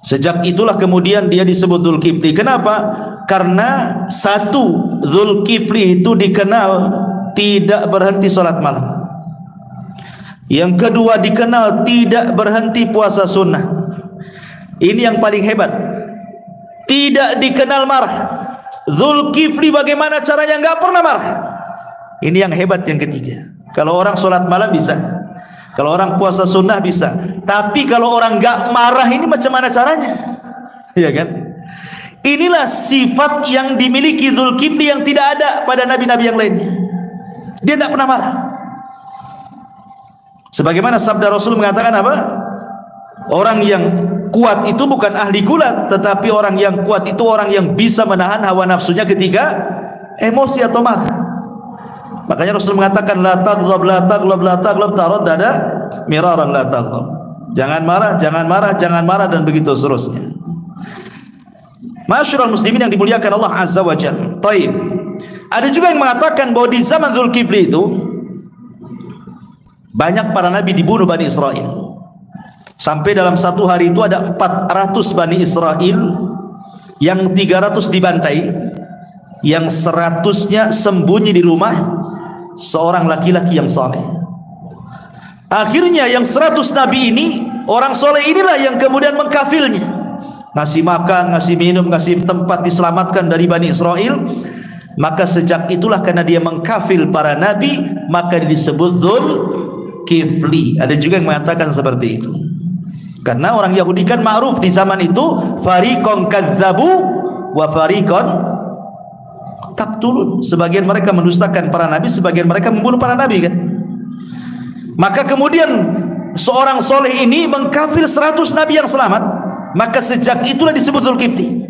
Sejak itulah kemudian dia disebut Dzulkifli. Kenapa? Karena satu, Dzulkifli itu dikenal tidak berhenti salat malam. Yang kedua, dikenal tidak berhenti puasa sunnah. Ini yang paling hebat. Tidak dikenal marah. Dzulkifli bagaimana caranya enggak pernah marah. Ini yang hebat yang ketiga. Kalau orang sholat malam bisa, kalau orang puasa sunnah bisa, tapi kalau orang enggak marah ini macam mana caranya? Iya kan? Inilah sifat yang dimiliki Dzulkifli yang tidak ada pada nabi-nabi yang lainnya. Dia tidak pernah marah. Sebagaimana sabda Rasul mengatakan apa? Orang yang kuat itu bukan ahli gulat, tetapi orang yang kuat itu orang yang bisa menahan hawa nafsunya ketika emosi atau marah. Makanya Rasul mengatakan la taghdab la taghlab la taghlab taraddada miraran la taghdab. Jangan marah, jangan marah, jangan marah dan begitu seterusnya. Masyarul muslimin yang dimuliakan Allah Azza wa Jalla. Taib. Ada juga yang mengatakan bahwa di zaman Dzulkifli itu banyak para nabi dibunuh Bani Israel. Sampai dalam satu hari itu ada 400 Bani Israel, yang 300 dibantai, yang 100-nya sembunyi di rumah seorang laki-laki yang saleh. Akhirnya yang 100 nabi ini, orang soleh inilah yang kemudian mengkafilnya, ngasih makan, ngasih minum, ngasih tempat diselamatkan dari Bani Israel. Maka sejak itulah karena dia mengkafil para nabi, maka disebut Dzulkifli. Ada juga yang mengatakan seperti itu. Karena orang Yahudi kan ma'ruf di zaman itu, fariqon kadzabu wa fariqon taqtulun. Sebagian mereka mendustakan para nabi, sebagian mereka membunuh para nabi kan. Maka kemudian seorang soleh ini mengkafir 100 nabi yang selamat, maka sejak itulah disebut Dzulkifli.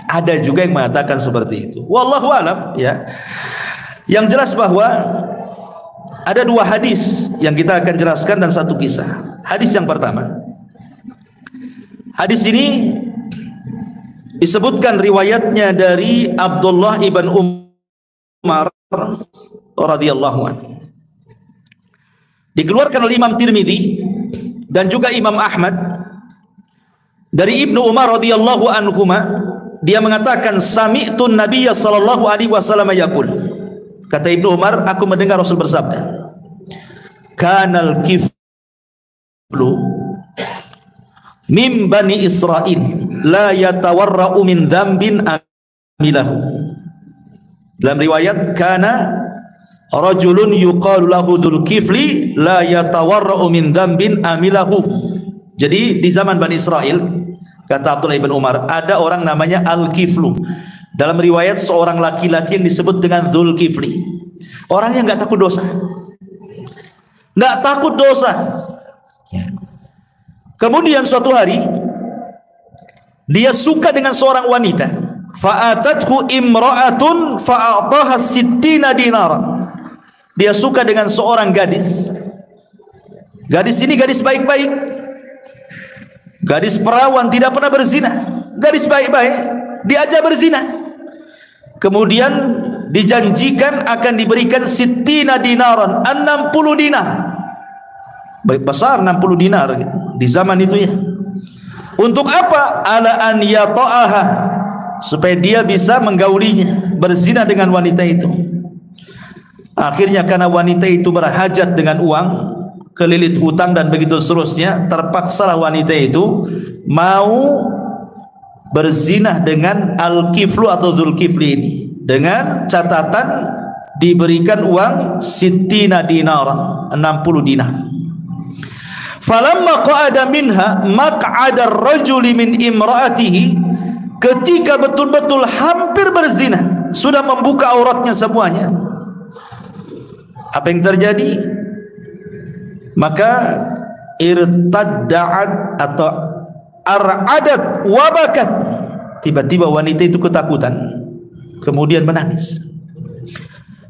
Ada juga yang mengatakan seperti itu. Wallahu alam ya. Yang jelas bahwa ada dua hadis yang kita akan jelaskan dan satu kisah. Hadis yang pertama, hadis ini disebutkan riwayatnya dari Abdullah ibn Umar radhiyallahu anhu. Dikeluarkan oleh Imam Tirmidzi dan juga Imam Ahmad dari Ibnu Umar radhiyallahu anhuma. Dia mengatakan sami'tun nabiyya sallallahu alaihi wasallam yaqul. Kata Ibnu Umar, aku mendengar Rasul bersabda, kanal kiflu min bani Israil la yatawarra'u min dzambin amilahu. Dalam riwayat kana rajulun yuqalu lahu Dzulkifli la yatawarra'u min dzambin amilahu. Jadi di zaman Bani Israel, kata Abdullah ibn Umar, ada orang namanya Al-Kiflu. Dalam riwayat seorang laki-laki yang disebut dengan Dzulkifli. Orangnya enggak takut dosa. Enggak takut dosa. Kemudian suatu hari dia suka dengan seorang wanita. Fa'atathu imra'atun fa'ataha sittina dinaran. Dia suka dengan seorang gadis. Gadis ini gadis baik-baik, gadis perawan, tidak pernah berzina, gadis baik-baik, diajak berzina. Kemudian dijanjikan akan diberikan sittina dinaran, 60 dinar. Baik besar 60 dinar gitu di zaman itu ya. Untuk apa? Ala an yata'aha, supaya dia bisa menggaulinya, berzina dengan wanita itu. Akhirnya karena wanita itu berhajat dengan uang, kelilit hutang dan begitu seterusnya, terpaksalah wanita itu mau berzina dengan Al-Kiflu atau Dzulkifli ini, dengan catatan diberikan uang sittina dinar, 60 dinar. Falamma qa'ada minha maq'ada ar-rajuli min imra'atihi ketika betul-betul hampir berzina, sudah membuka auratnya semuanya, apa yang terjadi? Maka irtadda'at atau ar'adat wabakat, tiba-tiba wanita itu ketakutan, kemudian menangis.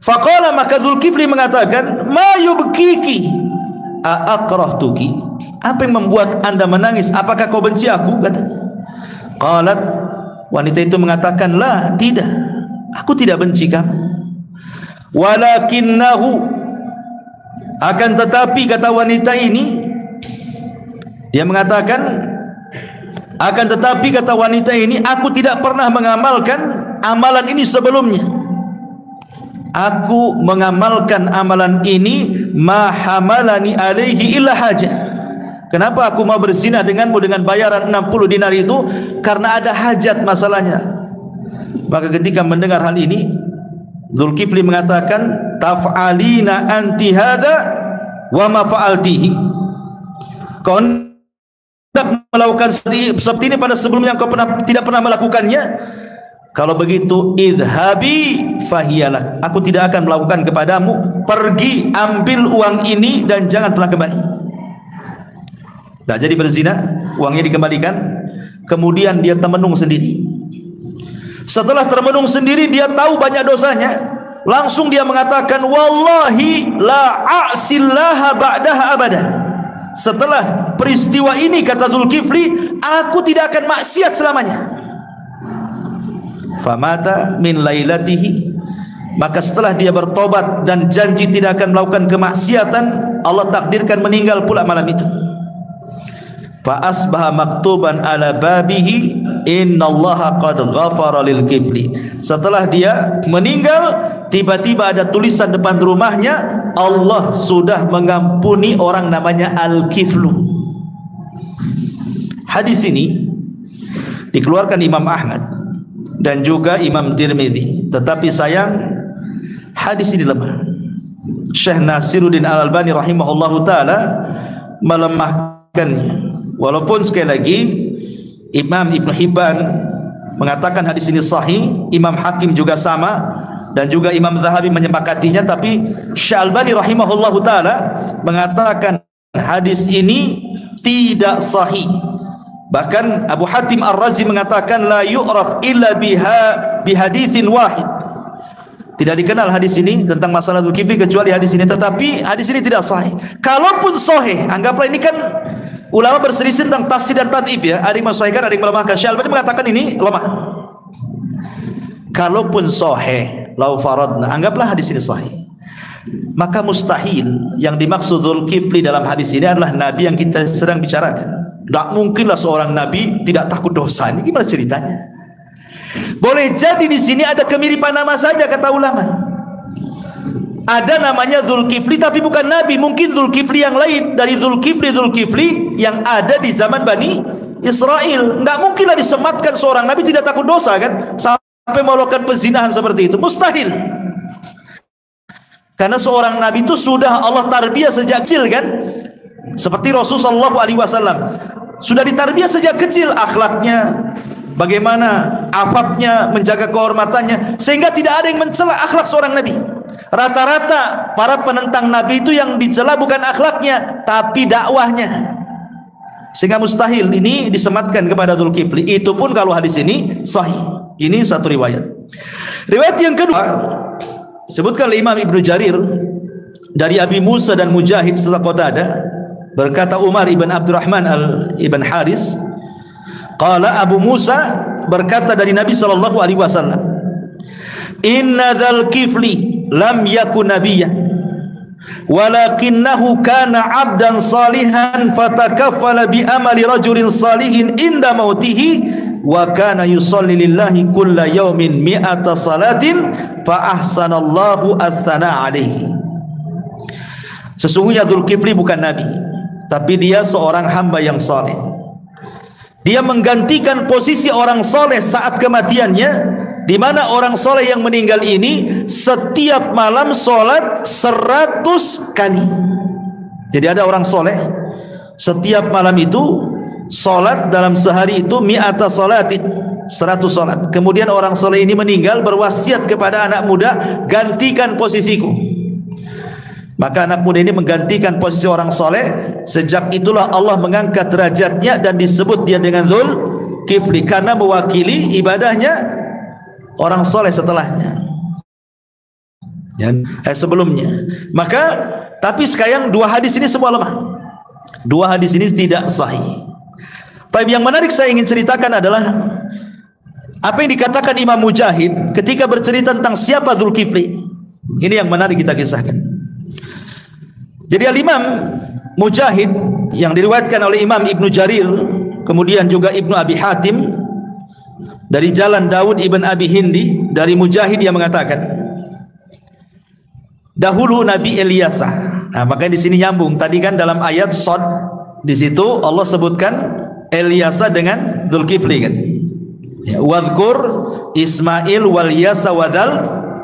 Faqala, maka Zulkifli mengatakan, ma yubkiki a'akrahtuki, apa yang membuat anda menangis? Apakah kau benci aku? Katanya. Qalat, wanita itu mengatakan, la, tidak, aku tidak benci kamu. Walakinnahu, akan tetapi, kata wanita ini, dia mengatakan, akan tetapi, kata wanita ini, aku tidak pernah mengamalkan amalan ini sebelumnya. Aku mengamalkan amalan ini, ma hamalani alaihi illa hajah. Kenapa aku mau berzina denganmu dengan bayaran 60 dinar itu? Karena ada hajat masalahnya. Maka ketika mendengar hal ini, Zulkifli mengatakan, taf'alina anti hadha wa ma fa'altihi. Kau hendak melakukan seperti ini pada sebelumnya kau tidak pernah melakukannya. Kalau begitu, idhabi fahiyalak, aku tidak akan melakukan kepadamu. Pergi, ambil uang ini dan jangan pernah kembali. Nah, jadi berzina, uangnya dikembalikan. Kemudian dia termenung sendiri. Setelah termenung sendiri, dia tahu banyak dosanya. Langsung dia mengatakan, wallahi la a'sillaha ba'daha abada. Setelah peristiwa ini, kata Zulkifli, aku tidak akan maksiat selamanya. Famata min lailatihi, maka setelah dia bertobat dan janji tidak akan melakukan kemaksiatan, Allah takdirkan meninggal pula malam itu. Fa asbaha maktuban ala babihi innallaha qad ghafara lil kifli. Setelah dia meninggal, tiba-tiba ada tulisan depan rumahnya, Allah sudah mengampuni orang namanya Al-Kiflu. Hadis ini dikeluarkan Imam Ahmad dan juga Imam Tirmidzi, tetapi sayang hadis ini lemah. Syekh Nasiruddin Al-Albani rahimahullahu taala melemahkannya. Walaupun sekali lagi Imam Ibn Hibban mengatakan hadis ini sahih, Imam Hakim juga sama, dan juga Imam Zahabi menyepakatinya, tapi Syekh Albani rahimahullahu taala mengatakan hadis ini tidak sahih. Bahkan Abu Hatim Ar-Razi mengatakan la yu'raf illa bihaditsin wahid. Tidak dikenal hadis ini tentang masalah Zulkifli kecuali hadis ini, tetapi hadis ini tidak sahih. Kalaupun sahih, anggaplah ini kan ulama berselisih tentang tashdid dan tad'if ya, ada yang mensahihkan, ada yang melemahkan. Syekh Albani mengatakan ini lemah. Kalaupun sahih, lau faradna, anggaplah hadis ini sahih, maka mustahil yang dimaksud Zulkifli dalam hadis ini adalah nabi yang kita sedang bicarakan. Tak mungkinlah seorang nabi tidak takut dosa. Ini gimana ceritanya? Boleh jadi di sini ada kemiripan nama saja, kata ulama. Ada namanya Zulkifli tapi bukan nabi, mungkin Zulkifli yang lain dari Zulkifli yang ada di zaman Bani Israel. Enggak mungkinlah disematkan seorang nabi tidak takut dosa kan, sampai melakukan pezinahan seperti itu. Mustahil. Karena seorang nabi itu sudah Allah tarbiyah sejak kecil kan, seperti Rasulullah SAW sudah ditarbiyah sejak kecil, akhlaknya bagaimana, afafnya, menjaga kehormatannya, sehingga tidak ada yang mencela akhlak seorang nabi. Rata-rata para penentang nabi itu yang dicela bukan akhlaknya tapi dakwahnya, sehingga mustahil ini disematkan kepada Zulkifli. Itu pun kalau hadis ini sahih. Ini satu riwayat. Riwayat yang kedua sebutkan oleh Imam Ibnu Jarir dari Abi Musa dan Mujahid serta Qatadah, berkata Umar ibn Abdurrahman ibn Haris, qala Abu Musa berkata dari Nabi sallallahu alaihi wasallam, inna dzal kifli lam yakun nabiyyan walakinnahu kana 'abdan salihan fatakaffala bi amali rajulin salihin inda mautihi wa kana yusalli lillahi kulla yawmin mi'ata salatin fa ahsanallahu ats-tsana 'alaihi. Sesungguhnya Zulkifli bukan nabi, tapi dia seorang hamba yang saleh. Dia menggantikan posisi orang saleh saat kematiannya, di mana orang saleh yang meninggal ini setiap malam salat 100 kali. Jadi ada orang saleh setiap malam itu Salat dalam sehari itu mi'ata salatin, 100 salat. Kemudian orang soleh ini meninggal, berwasiat kepada anak muda, gantikan posisiku. Maka anak muda ini menggantikan posisi orang soleh. Sejak itulah Allah mengangkat derajatnya dan disebut dia dengan Zulkifli, karena mewakili ibadahnya orang soleh setelahnya, sebelumnya. Maka tapi sekarang dua hadis ini semua lemah. Dua hadis ini tidak sahih. Tapi yang menarik saya ingin ceritakan adalah apa yang dikatakan Imam Mujahid ketika bercerita tentang siapa Zulkifli. Ini yang menarik kita kisahkan. Jadi Al-Imam Mujahid yang diriwayatkan oleh Imam Ibnu Jarir, kemudian juga Ibnu Abi Hatim dari jalan Daud Ibn Abi Hindi, dari Mujahid yang mengatakan, dahulu Nabi Ilyasa. Nah, makanya di sini nyambung. Tadi kan dalam ayat Shad, di situ Allah sebutkan Ilyasa dengan Zulkifli kan. Ya, wadhkur Ismail wal Yasa wadal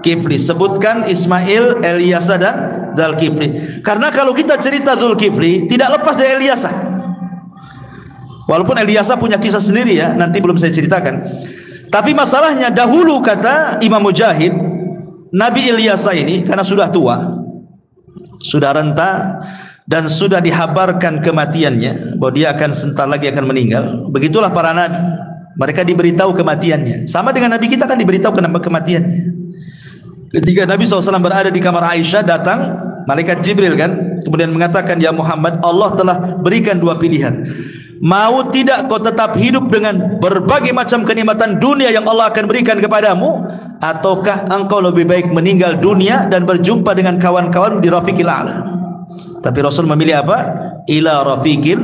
Kifli. Sebutkan Ismail, Ilyasa dan Zulkifli. Karena kalau kita cerita Zulkifli tidak lepas dari Ilyasa. Walaupun Ilyasa punya kisah sendiri ya, nanti belum saya ceritakan. Tapi masalahnya dahulu kata Imam Mujahid, Nabi Ilyasa ini karena sudah tua, sudah renta, dan sudah dihabarkan kematiannya, bahwa dia akan sebentar lagi akan meninggal. Begitulah para nabi, mereka diberitahu kematiannya. Sama dengan Nabi kita kan diberitahu kematiannya. Ketika Nabi SAW berada di kamar Aisyah, datang malaikat Jibril kan, kemudian mengatakan, ya Muhammad, Allah telah berikan dua pilihan. Mau tidak kau tetap hidup dengan berbagai macam kenikmatan dunia yang Allah akan berikan kepadamu, ataukah engkau lebih baik meninggal dunia dan berjumpa dengan kawan-kawan di Rafiqil A'la? Tapi Rasul memilih apa? Ila Rafiqil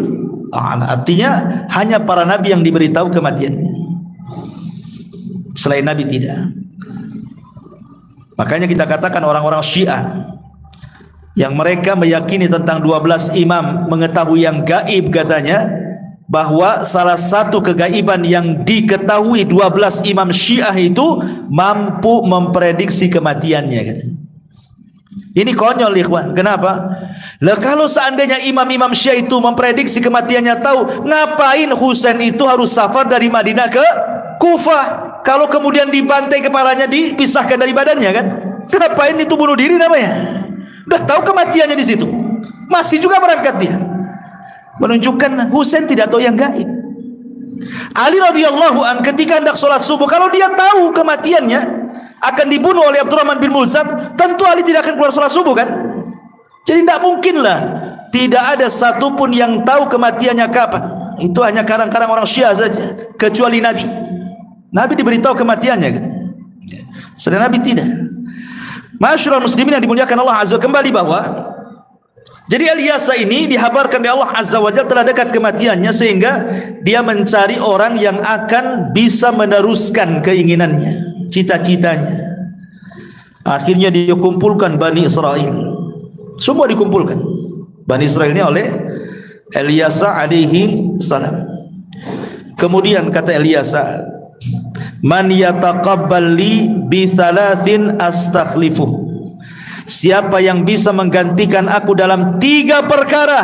A'la. Artinya hanya para nabi yang diberitahu kematiannya, selain Nabi tidak. Makanya kita katakan orang-orang Syiah yang mereka meyakini tentang 12 imam, mengetahui yang gaib katanya, bahwa salah satu kegaiban yang diketahui 12 imam Syiah itu mampu memprediksi kematiannya katanya. Ini konyol ikhwan. Kenapa? Lah kalau seandainya imam-imam Syiah itu memprediksi kematiannya tahu, ngapain Husain itu harus safar dari Madinah ke Kufah? Kalau kemudian dibantai kepalanya, dipisahkan dari badannya kan? Ngapain itu bunuh diri namanya? Udah tahu kematiannya di situ, masih juga berangkat dia. Menunjukkan Husain tidak tahu yang gaib. Ali radhiyallahu an ketika hendak sholat subuh, kalau dia tahu kematiannya akan dibunuh oleh Abdurrahman bin Mulzam, tentu Ali tidak akan keluar sholat subuh kan? Jadi tidak mungkinlah, tidak ada satupun yang tahu kematiannya kapan. Itu hanya karang-karang orang Syiah saja, kecuali Nabi. Nabi diberitahu kematiannya kan? Sedangkan Nabi tidak. Masyarul muslimin yang dimuliakan Allah Azza, kembali bahwa jadi Ilyasa ini dihabarkan oleh Allah Azza wa Jalla telah dekat kematiannya, sehingga dia mencari orang yang akan bisa meneruskan keinginannya, cita-citanya. Akhirnya dia kumpulkan Bani Israel. Semua dikumpulkan Bani Israel ini oleh Ilyasa alaihi salam. Kemudian kata Ilyasa, man yataqabbal li bi thalathin astakhlifuh. Siapa yang bisa menggantikan aku dalam 3 perkara,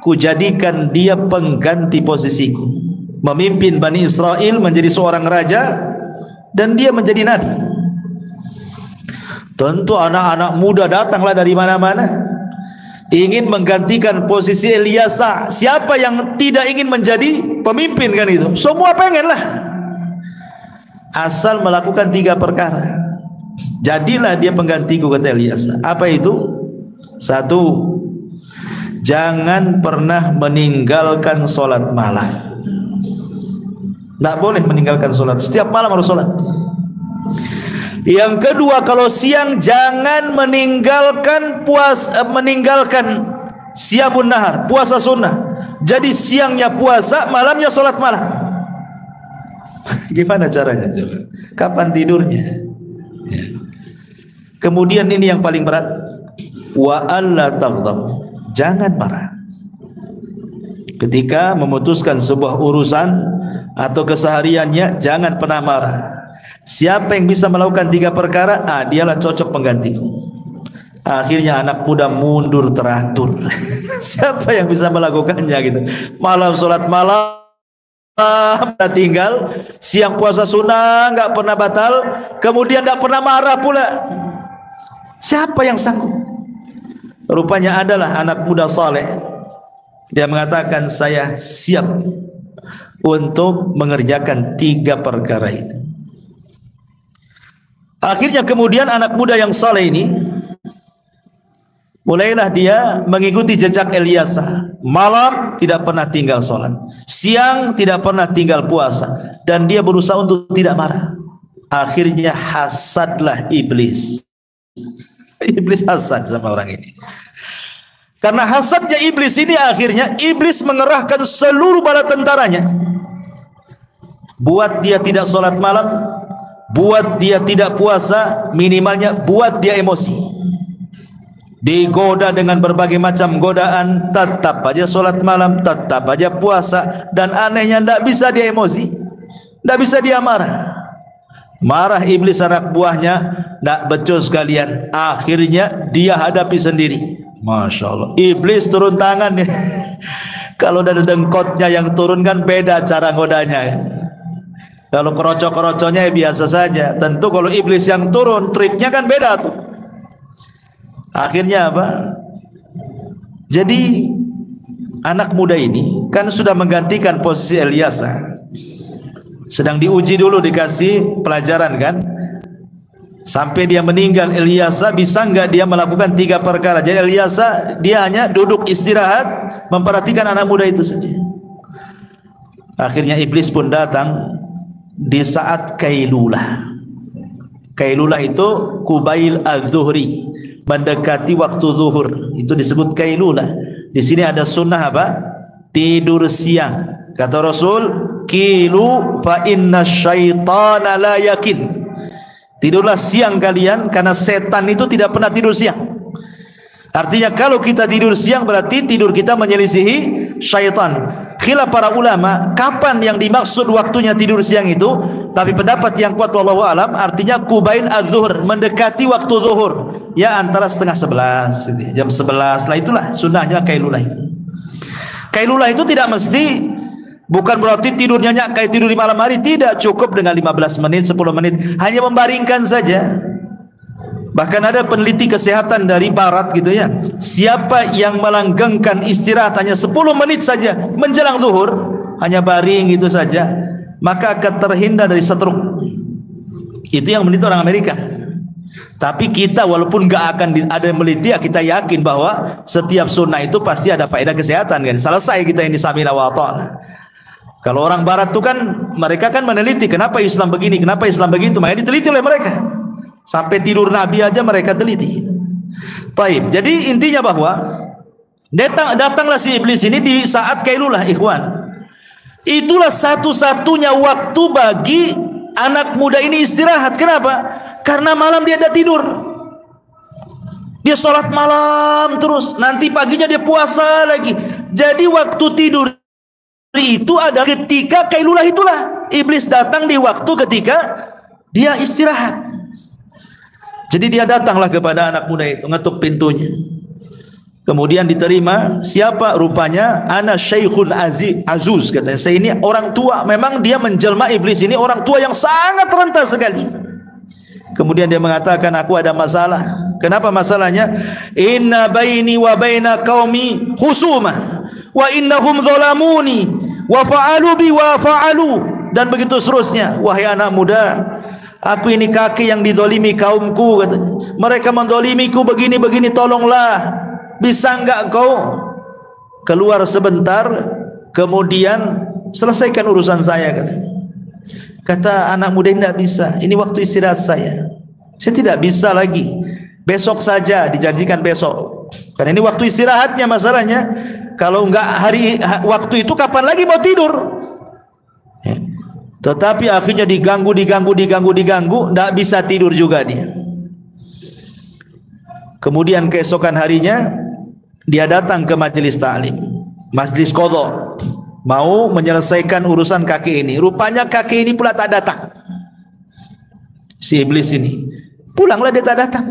ku jadikan dia pengganti posisiku. Memimpin Bani Israel, menjadi seorang raja, dan dia menjadi nabi. Tentu anak-anak muda datanglah dari mana-mana, ingin menggantikan posisi Ilyasa. Siapa yang tidak ingin menjadi pemimpin kan itu? Semua pengenlah, asal melakukan 3 perkara. Jadilah dia penggantiku kata Ilyasa. Apa itu? 1, jangan pernah meninggalkan sholat malam. Tidak boleh meninggalkan sholat, setiap malam harus sholat. Yang kedua, kalau siang jangan meninggalkan siamun nahar, puasa sunnah. Jadi siangnya puasa, malamnya sholat malam. Gimana caranya coba? Kapan tidurnya? Ya. Kemudian ini yang paling berat, wa alla taghdab, jangan marah ketika memutuskan sebuah urusan atau kesehariannya. Jangan pernah marah. Siapa yang bisa melakukan 3 perkara, dialah cocok penggantiku. Akhirnya anak muda mundur teratur. Siapa yang bisa melakukannya gitu? Malam sholat malam, tinggal, siang puasa sunnah nggak pernah batal, kemudian nggak pernah marah pula. Siapa yang sanggup? Rupanya adalah anak muda saleh. Dia mengatakan, saya siap untuk mengerjakan 3 perkara itu. Akhirnya kemudian anak muda yang saleh ini mulailah dia mengikuti jejak Ilyasa. Malam tidak pernah tinggal sholat, siang tidak pernah tinggal puasa, dan dia berusaha untuk tidak marah. Akhirnya hasadlah iblis. Iblis hasad sama orang ini. Karena hasadnya iblis ini, akhirnya iblis mengerahkan seluruh bala tentaranya, buat dia tidak sholat malam, buat dia tidak puasa, minimalnya buat dia emosi. Digoda dengan berbagai macam godaan, tetap aja sholat malam, tetap aja puasa, dan anehnya tidak bisa dia emosi, tidak bisa dia marah. Marah iblis anak buahnya, tidak becus kalian. Akhirnya dia hadapi sendiri. Masya Allah, iblis turun tangan. Kalau ada dengkotnya yang turun kan beda cara godanya. Kalau kerocok-kerocoknya biasa saja. Tentu kalau iblis yang turun, triknya kan beda tuh. Akhirnya apa? Jadi anak muda ini kan sudah menggantikan posisi Ilyasa. Sedang diuji dulu, dikasih pelajaran kan. Sampai dia meninggal, Ilyasa bisa enggak dia melakukan 3 perkara. Jadi Ilyasa dia hanya duduk istirahat, memperhatikan anak muda itu saja. Akhirnya iblis pun datang di saat Kailulah. Kailulah itu Qubail az-Zuhri, mendekati waktu zuhur, itu disebut Kailulah. Di sini ada sunnah apa? Tidur siang. Kata Rasul, kilu fa inna syaitana la yakin. Tidurlah siang kalian, karena setan itu tidak pernah tidur siang. Artinya kalau kita tidur siang berarti tidur kita menyelisihi syaitan. Khilaf para ulama kapan yang dimaksud waktunya tidur siang itu, tapi pendapat yang kuat wallahu alam artinya Qubail az-zuhur, mendekati waktu zuhur, ya antara 10:30 jam 11 lah, itulah sunnahnya Kailulah itu. Kailulah itu tidak mesti, bukan berarti tidurnya kayak tidur di malam hari, tidak, cukup dengan 15 menit 10 menit, hanya membaringkan saja. Bahkan ada peneliti kesehatan dari barat gitu ya, siapa yang melanggengkan istirahat hanya 10 menit saja menjelang zuhur, hanya baring itu saja, maka akan terhindar dari stroke. Itu yang meneliti orang Amerika. Tapi kita walaupun gak akan ada yang meneliti, kita yakin bahwa setiap sunnah itu pasti ada faedah kesehatan kan. Selesai kita ini samina wa ta'ala. Kalau orang barat itu kan mereka kan meneliti kenapa Islam begini, kenapa Islam begitu, makanya diteliti oleh mereka. Sampai tidur Nabi aja mereka teliti. Baik, jadi intinya bahwa datanglah si iblis ini di saat Kailulah, ikhwan. Itulah satu-satunya waktu bagi anak muda ini istirahat. Kenapa? Karena malam dia ada tidur. Dia sholat malam terus, nanti paginya dia puasa lagi. Jadi waktu tidur itu ada ketika Kailulah itulah. Iblis datang di waktu ketika dia istirahat. Jadi dia datanglah kepada anak muda itu, ngetuk pintunya. Kemudian diterima. Siapa? Rupanya ana syaikhun azuz, katanya. Saya ini orang tua. Memang dia menjelma iblis ini orang tua yang sangat renta sekali. Kemudian dia mengatakan, aku ada masalah. Kenapa masalahnya? Inna baini wa baina qaumi khusumah wa innahum zalamuni wa fa'alu bi wa fa'alu, dan begitu seterusnya. Wahai anak muda, aku ini kakek yang dizalimi kaumku, katanya. Mereka menzalimiku begini-begini, tolonglah. Bisa enggak kau keluar sebentar, kemudian selesaikan urusan saya, katanya. Kata anak muda, tidak bisa, ini waktu istirahat saya tidak bisa lagi, besok saja, dijanjikan besok, karena ini waktu istirahatnya masalahnya. Kalau enggak waktu itu kapan lagi mau tidur? Tetapi akhirnya diganggu, tidak bisa tidur juga dia. Kemudian keesokan harinya dia datang ke majelis ta'lim, majelis qadha, mau menyelesaikan urusan kakek ini. Rupanya kakek ini pula tak datang. Si iblis ini pulanglah, dia tak datang.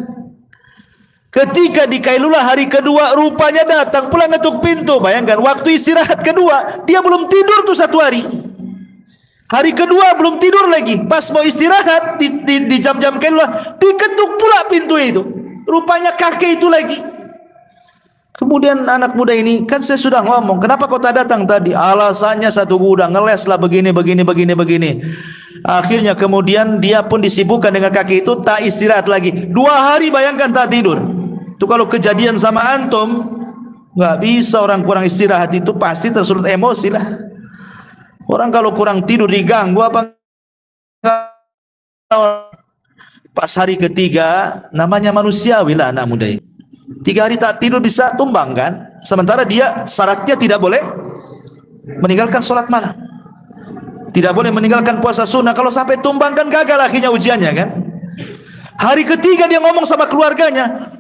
Ketika di Kailulah hari kedua, rupanya datang pula, ngetuk pintu. Bayangkan waktu istirahat kedua, dia belum tidur tuh 1 hari. Hari kedua belum tidur lagi, pas mau istirahat di jam-jam kedua diketuk pula pintu itu. Rupanya kakek itu lagi. Kemudian anak muda ini, kan saya sudah ngomong, kenapa kau tak datang tadi? Alasannya satu gudang, ngeles lah begini. Akhirnya kemudian dia pun disibukkan dengan kakek itu, tak istirahat lagi. 2 hari bayangkan tak tidur. Itu kalau kejadian sama antum, nggak bisa orang kurang istirahat itu pasti tersulut emosi lah. Orang kalau kurang tidur diganggu apa? Pas hari ketiga, namanya manusiawi lah anak muda ini. 3 hari tak tidur bisa tumbang kan? Sementara dia syaratnya tidak boleh meninggalkan sholat malam, tidak boleh meninggalkan puasa sunnah. Kalau sampai tumbang kan gagal akhirnya ujiannya kan. Hari ketiga dia ngomong sama keluarganya,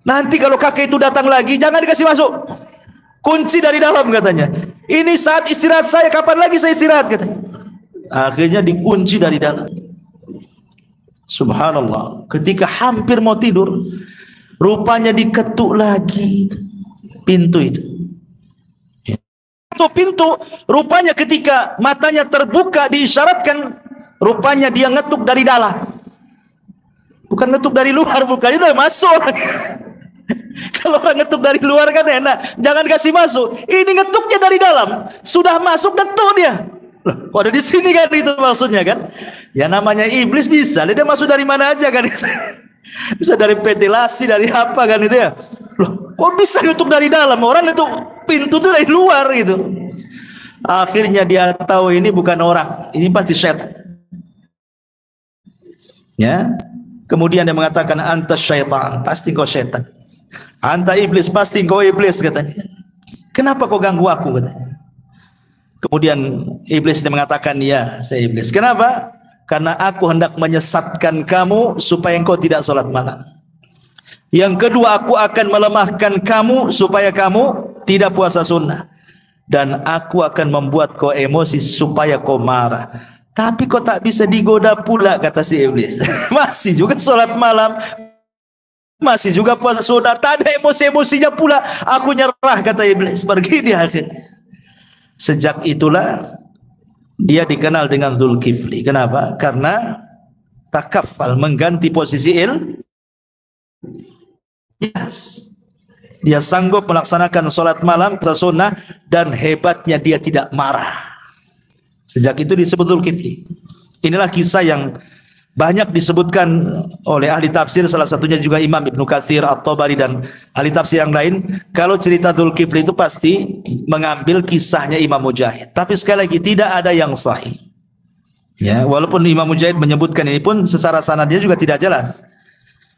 nanti kalau kakek itu datang lagi jangan dikasih masuk, kunci dari dalam katanya. Ini saat istirahat saya, kapan lagi saya istirahat katanya. Akhirnya dikunci dari dalam. Subhanallah, ketika hampir mau tidur, rupanya diketuk lagi pintu itu. Pintu rupanya ketika matanya terbuka diisyaratkan, rupanya dia ngetuk dari dalam. Bukan ngetuk dari luar, bukannya udah masuk. Kalau orang ngetuk dari luar kan enak, jangan kasih masuk. Ini ngetuknya dari dalam, sudah masuk ngetuk dia. Loh, kok ada di sini kan, itu maksudnya kan? Ya namanya iblis bisa, dia masuk dari mana aja kan? Bisa dari ventilasi, dari apa kan itu ya? Loh, kok bisa ngetuk dari dalam? Orang ngetuk pintu itu dari luar gitu. Akhirnya dia tahu ini bukan orang, ini pasti setan. Ya. Kemudian dia mengatakan anta syaitan, pasti kau setan. Anta iblis, pasti kau iblis katanya. Kenapa kau ganggu aku katanya. Kemudian iblis dia mengatakan, ya saya iblis. Kenapa? Karena aku hendak menyesatkan kamu supaya engkau tidak sholat malam. Yang kedua, aku akan melemahkan kamu supaya kamu tidak puasa sunnah. Dan aku akan membuat kau emosi supaya kau marah. Tapi kau tak bisa digoda pula, kata si iblis. Masih juga sholat malam, masih juga puasa sunnah, tak ada emosi-emosinya pula. Aku nyerah, kata iblis. Pergi di akhir. Sejak itulah dia dikenal dengan Dzulkifli. Kenapa? Karena takafal, mengganti posisi yes. Dia sanggup melaksanakan sholat malam sunnah dan hebatnya dia tidak marah. Sejak itu disebut Dzulkifli. Inilah kisah yang banyak disebutkan oleh ahli tafsir, salah satunya juga Imam Ibnu Katsir, At-Tabari dan ahli tafsir yang lain. Kalau cerita Dzulkifli itu pasti mengambil kisahnya Imam Mujahid. Tapi sekali lagi tidak ada yang sahih. Ya, walaupun Imam Mujahid menyebutkan ini pun secara sanadnya juga tidak jelas.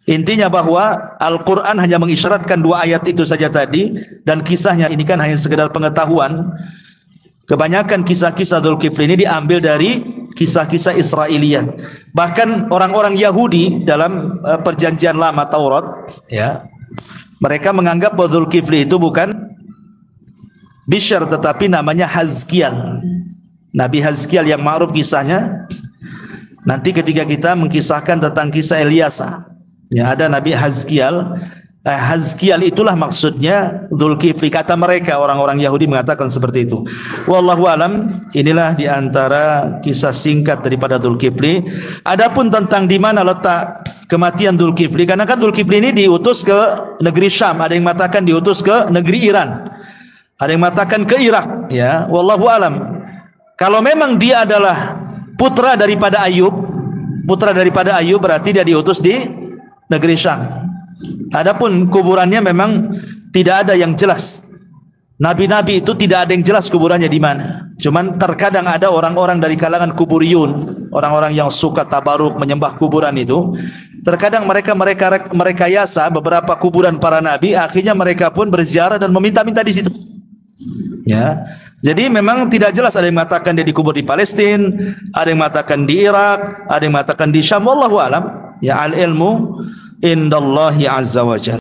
Intinya bahwa Al-Quran hanya mengisyaratkan 2 ayat itu saja tadi, dan kisahnya ini kan hanya sekedar pengetahuan. Kebanyakan kisah-kisah Dzulkifli ini diambil dari kisah-kisah Israiliyat. Bahkan orang-orang Yahudi dalam perjanjian lama Taurat, ya, mereka menganggap bahwa Dzulkifli itu bukan Bishr, tetapi namanya Hazkiel. Nabi Hazkiel yang ma'ruf kisahnya. Nanti ketika kita mengkisahkan tentang kisah Ilyasa, ya, ada Nabi Hazkiel. Hazkiel itulah maksudnya Dzulkifli, kata mereka orang-orang Yahudi mengatakan seperti itu. Wallahu alam, inilah diantara kisah singkat daripada Dzulkifli. Adapun tentang di mana letak kematian Dzulkifli, karena kan Dzulkifli ini diutus ke negeri Syam, ada yang mengatakan diutus ke negeri Iran, ada yang mengatakan ke Irak, ya. Wallahu alam. Kalau memang dia adalah putra daripada Ayub berarti dia diutus di negeri Syam. Adapun kuburannya memang tidak ada yang jelas. Nabi-nabi itu tidak ada yang jelas kuburannya di mana. Cuman terkadang ada orang-orang dari kalangan kuburiyun, orang-orang yang suka tabaruk, menyembah kuburan itu. Terkadang mereka merekayasa beberapa kuburan para nabi, akhirnya mereka pun berziarah dan meminta-minta di situ. Ya. Jadi memang tidak jelas, ada yang mengatakan dia dikubur di Palestina, ada yang mengatakan di Irak, ada yang mengatakan di Syam. Wallahu alam. Ya, al ilmu indallahi azza wa jalla.